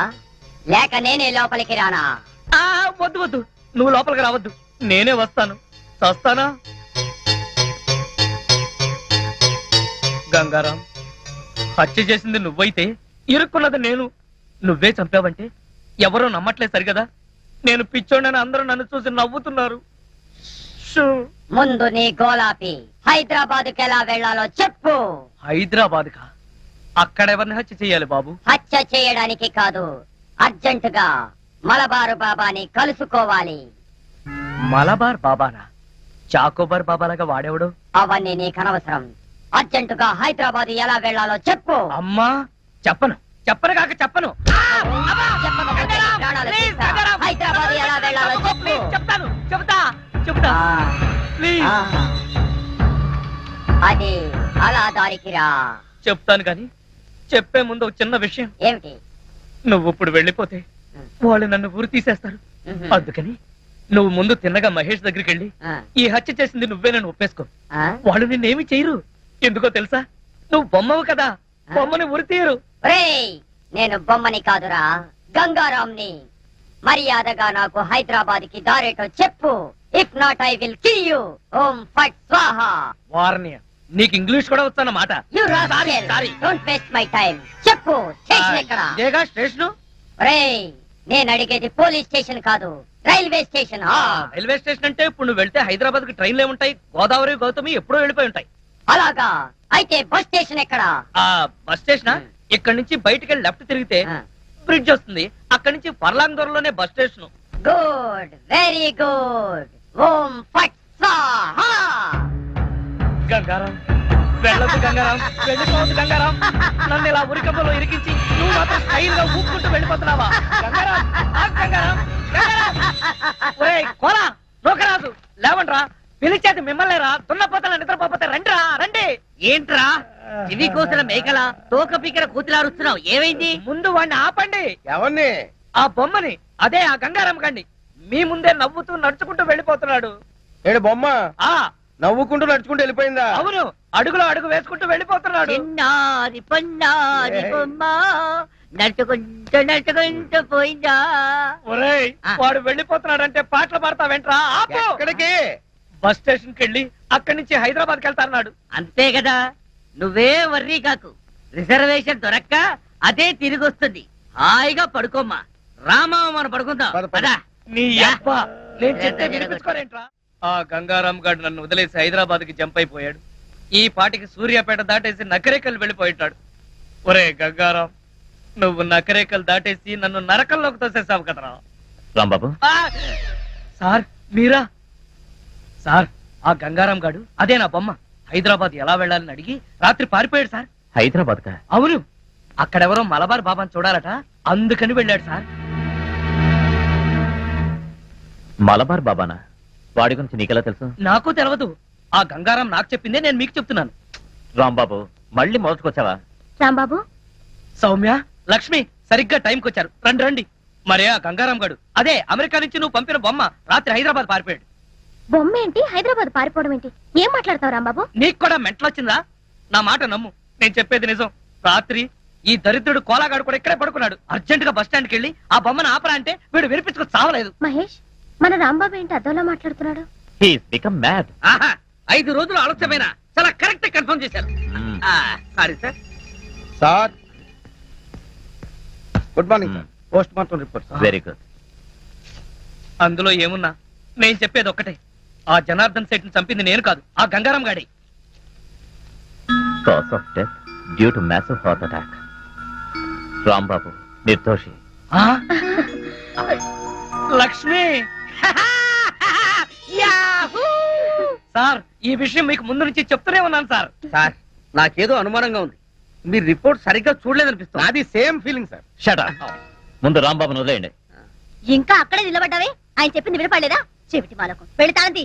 లేక నేనే లోపలికి రానా? వద్దు వద్దు, నువ్వు లోపలికి రావద్దు, నేనే వస్తాను. చస్తానా? గంగారాం, హత్య చేసింది నువ్వైతే ఇరుక్కున్నది నేను. నువ్వే చంపావంటే ఎవరో నమ్మట్లేదు సరిగదా. నేను పిచ్చోడని అందరూ నన్ను చూసి నవ్వుతున్నారు. ముందు నీ గోలాపి హైదరాబాద్కి ఎలా వెళ్లాలో చెప్పు. హైదరాబాద్ కా? అక్కడెవరిని హత్య చేయాలి బాబు? హత్య చేయడానికి కాదు, అర్జెంటుగా మలబారు బాబాని కలుసుకోవాలి. మలబార్ బాబానా? చాకోబార్ బాబాలాగా వాడేవాడు? అవన్నీ నీకు అనవసరం. అర్జెంటుగా హైదరాబాద్ ఎలా వెళ్లాలో చెప్పు. అమ్మా చెప్పను, చెప్పను కాక చెప్పను. చెప్పకపోతే నీ ప్రాణాలు తీస్తా. హైదరాబాద్ ఎలా వెళ్లాలో చెప్పు. చెప్తాను, చెప్తా ప్లీజ్. అది అలా దారికి రా. చెప్తాను కానీ చెప్పే ముందు ఒక చిన్న విషయం. ఏమిటి? నువ్వు ఇప్పుడు వెళ్ళిపోతే వాళ్ళు నన్ను ఊరు తీసేస్తారు. అందుకని నువ్వు ముందు తిన్నగా మహేష్ దగ్గరికి వెళ్ళి ఈ హత్య చేసింది నువ్వేనని ఒప్పేసుకో. వాళ్ళు నిన్నేమి చేయరు. ఎందుకో తెలుసా? నువ్వు బొమ్మవు కదా, బొమ్మని ఉరి తీయరు. నేను బొమ్మని కాదురా, గంగారాంని. మర్యాదగా నాకు హైదరాబాద్ కి దారేటో చెప్పు. If not I will kill you. ఓం ఫట్ స్వాహా. వార్నియ, నీకు ఇంగ్లీష్ కూడా వస్తానమాట. You rascal, don't waste my time. చెప్పు, స్టేషన్ ఎక్కడ? ఇదేగా స్టేషను. ఒరేయ్, నేను అడిగేది పోలీస్ స్టేషన్ కాదు, రైల్వే స్టేషన్. రైల్వే స్టేషన్ అంటే ఇప్పుడు నువ్వు వెళ్తే హైదరాబాద్ కి ట్రైన్లు ఏముంటాయి? గోదావరి, గౌతమి ఎప్పుడో వెళ్ళిపోయి ఉంటాయి. అలాగా? అయితే బస్ స్టేషన్ ఎక్కడ? ఆ బస్ స్టేషన్ ఇక్కడ నుంచి బయటికి వెళ్ళి లెఫ్ట్ తిరిగితే బ్రిడ్జ్ వస్తుంది. అక్కడి నుంచి పర్లాంగ్ దూరంలోనే bus station. Good, very good. ఓం ఫట్ స్వాహా. గంగారాం, వెళ్ళొద్దు గంగారాం, వెళ్ళిపోవద్దు గంగారాం. నన్ను ఇలా ఉరికంపలో ఇరికించి నువ్వు మాత్రం స్టైల్ గా ఊపుకుంటూ వెళ్ళిపోతున్నావా? గంగారాం, గంగారాం, గంగారాం. ఒరేయ్ కోలా, నోకరాజు, లేవండ్రా. పిలిచేది మిమ్మల్ని రా. దున్నపోతల నిద్రపోతే రండిరా, రండి. ఏంట్రా ఇవి కోసిన మేకల తోక పీకర కూతులారుస్తున్నావు? ఏమైంది? ముందు వాడిని ఆపండి. ఎవరిని? ఆ బొమ్మని, అదే ఆ గంగారాం కండి. మీ ముందే నవ్వుతూ నడుచుకుంటూ వెళ్ళిపోతున్నాడు. ఏడు బొమ్మ ఆ నవ్వుకుంటూ నడుచుకుంటూ వెళ్ళిపోయిందా? అవును, అడుగులో అడుగు వేసుకుంటూ వెళ్ళిపోతున్నాడు. చిన్నారి పొన్నారి బొమ్మ నడుచుకుంటూ నడుచుకుంటూ పోయిందా? ఒరేయ్, వాడు వెళ్ళిపోతున్నాడంటే పాటలు పాడతా వెంట్రా. ఆపు. ఎక్కడికి? బస్ స్టేషన్ కి వెళ్ళి అక్కడి నుంచి హైదరాబాద్ కి వెళ్తాన్నాడు. అంతే కదా, నువ్వే వర్రీ కాకు. రిజర్వేషన్ దొరక్క అదే తిరిగి వస్తుంది. హాయిగా పడుకోమ్మా. రామా, మనం పడుకుందాం. పద. నీ అబ్బ, నేను చెప్తే వినిపించుకోరేంట్రా? ఆ గంగారాం గారు నన్ను వదిలేసి హైదరాబాద్ కి జంప్ అయిపోయాడు. ఈ పాటికి సూర్యాపేట దాటేసి నకరేకల్ వెళ్ళిపోయిటాడు. ఒరే గంగారాం, నువ్వు నకరేకల్ దాటేసి నన్ను నరకంలోకి తోసేసావు కదరా. రాంబాబు, సార్ మీరా? సార్, ఆ గంగారాం గాడు అదే నా బొమ్మ. హైదరాబాద్ ఎలా వెళ్ళాలని అడిగి రాత్రి పారిపోయాడు సార్. హైదరాబాద్ కా? అవును, అక్కడెవరో మలబార్ బాబాని చూడాలట, అందుకని వెళ్ళాడు సార్. మలబార్ బాబానా? వాడి గురించి నీకెలా తెలుసు? నాకు తెలియదు. ఆ గంగారాం నాకు చెప్పిందే నేను మీకు చెప్తున్నాను. రాంబాబు, మళ్ళీ మొదటికొచ్చావా? రాంబాబు, సౌమ్య, లక్ష్మి సరిగ్గా టైంకి వచ్చారు. రండి రండి. మరే ఆ గంగారాం గాడు అదే అమెరికా నుంచి నువ్వు పంపిన బొమ్మ రాత్రి హైదరాబాద్ పారిపోయాడు. బొమ్మ ఏంటి హైదరాబాద్ పారిపోవడం ఏంటి? ఏం మాట్లాడతావు రాంబాబు? నీకు కూడా మెంటలొచ్చిందా? నా మాట నమ్ము, నేను చెప్పేది నిజం. రాత్రి ఈ దరిద్రుడు కోలాగాడు కూడా ఇక్కడే పడుకున్నాడు. అర్జెంట్ గా బస్ స్టాండ్ కి వెళ్ళి ఆ బొమ్మను ఆపరా అంటే వీడు వినిపించుకో చావలేదు. మహేష్, మన రాంబాబు ఏంటి అద్దంలో మాట్లాడుతున్నాడు? He's become mad. ఆహా, 5 రోజులు ఆలస్యమైనా చాలా కరెక్ట్ కన్ఫర్మ్ చేశారు. Sorry sir. Sir, good morning sir. Post mortem report. Very good. అందులో ఏమున్నా నేను చెప్పేది ఒక్కటే, ఆ జనార్దన్ సెట్ ని చంపింది నేను కాదు, ఆ గంగారాం గాడి. Cause of death due to massive heart attack. Rambabu నిర్దోషి. లక్ష్మి, యాహూ! సార్ ఈ విషయం మీకు ముందు నుంచి చెప్తూనే ఉన్నాను సార్. సార్ నాకేదో అనుమానంగా ఉంది. మీరు రిపోర్ట్ సరిగ్గా చూడలేదనిపిస్తుంది. అది సేమ్ ఫీలింగ్ సార్. షట్ ముందు రాంబాబును వదిలేయండి. ఇంకా అక్కడే నిలబడ్డావే? ఆయన చెప్పింది వినపడలేదా? చెవిటి మాలకు పెడతాంది.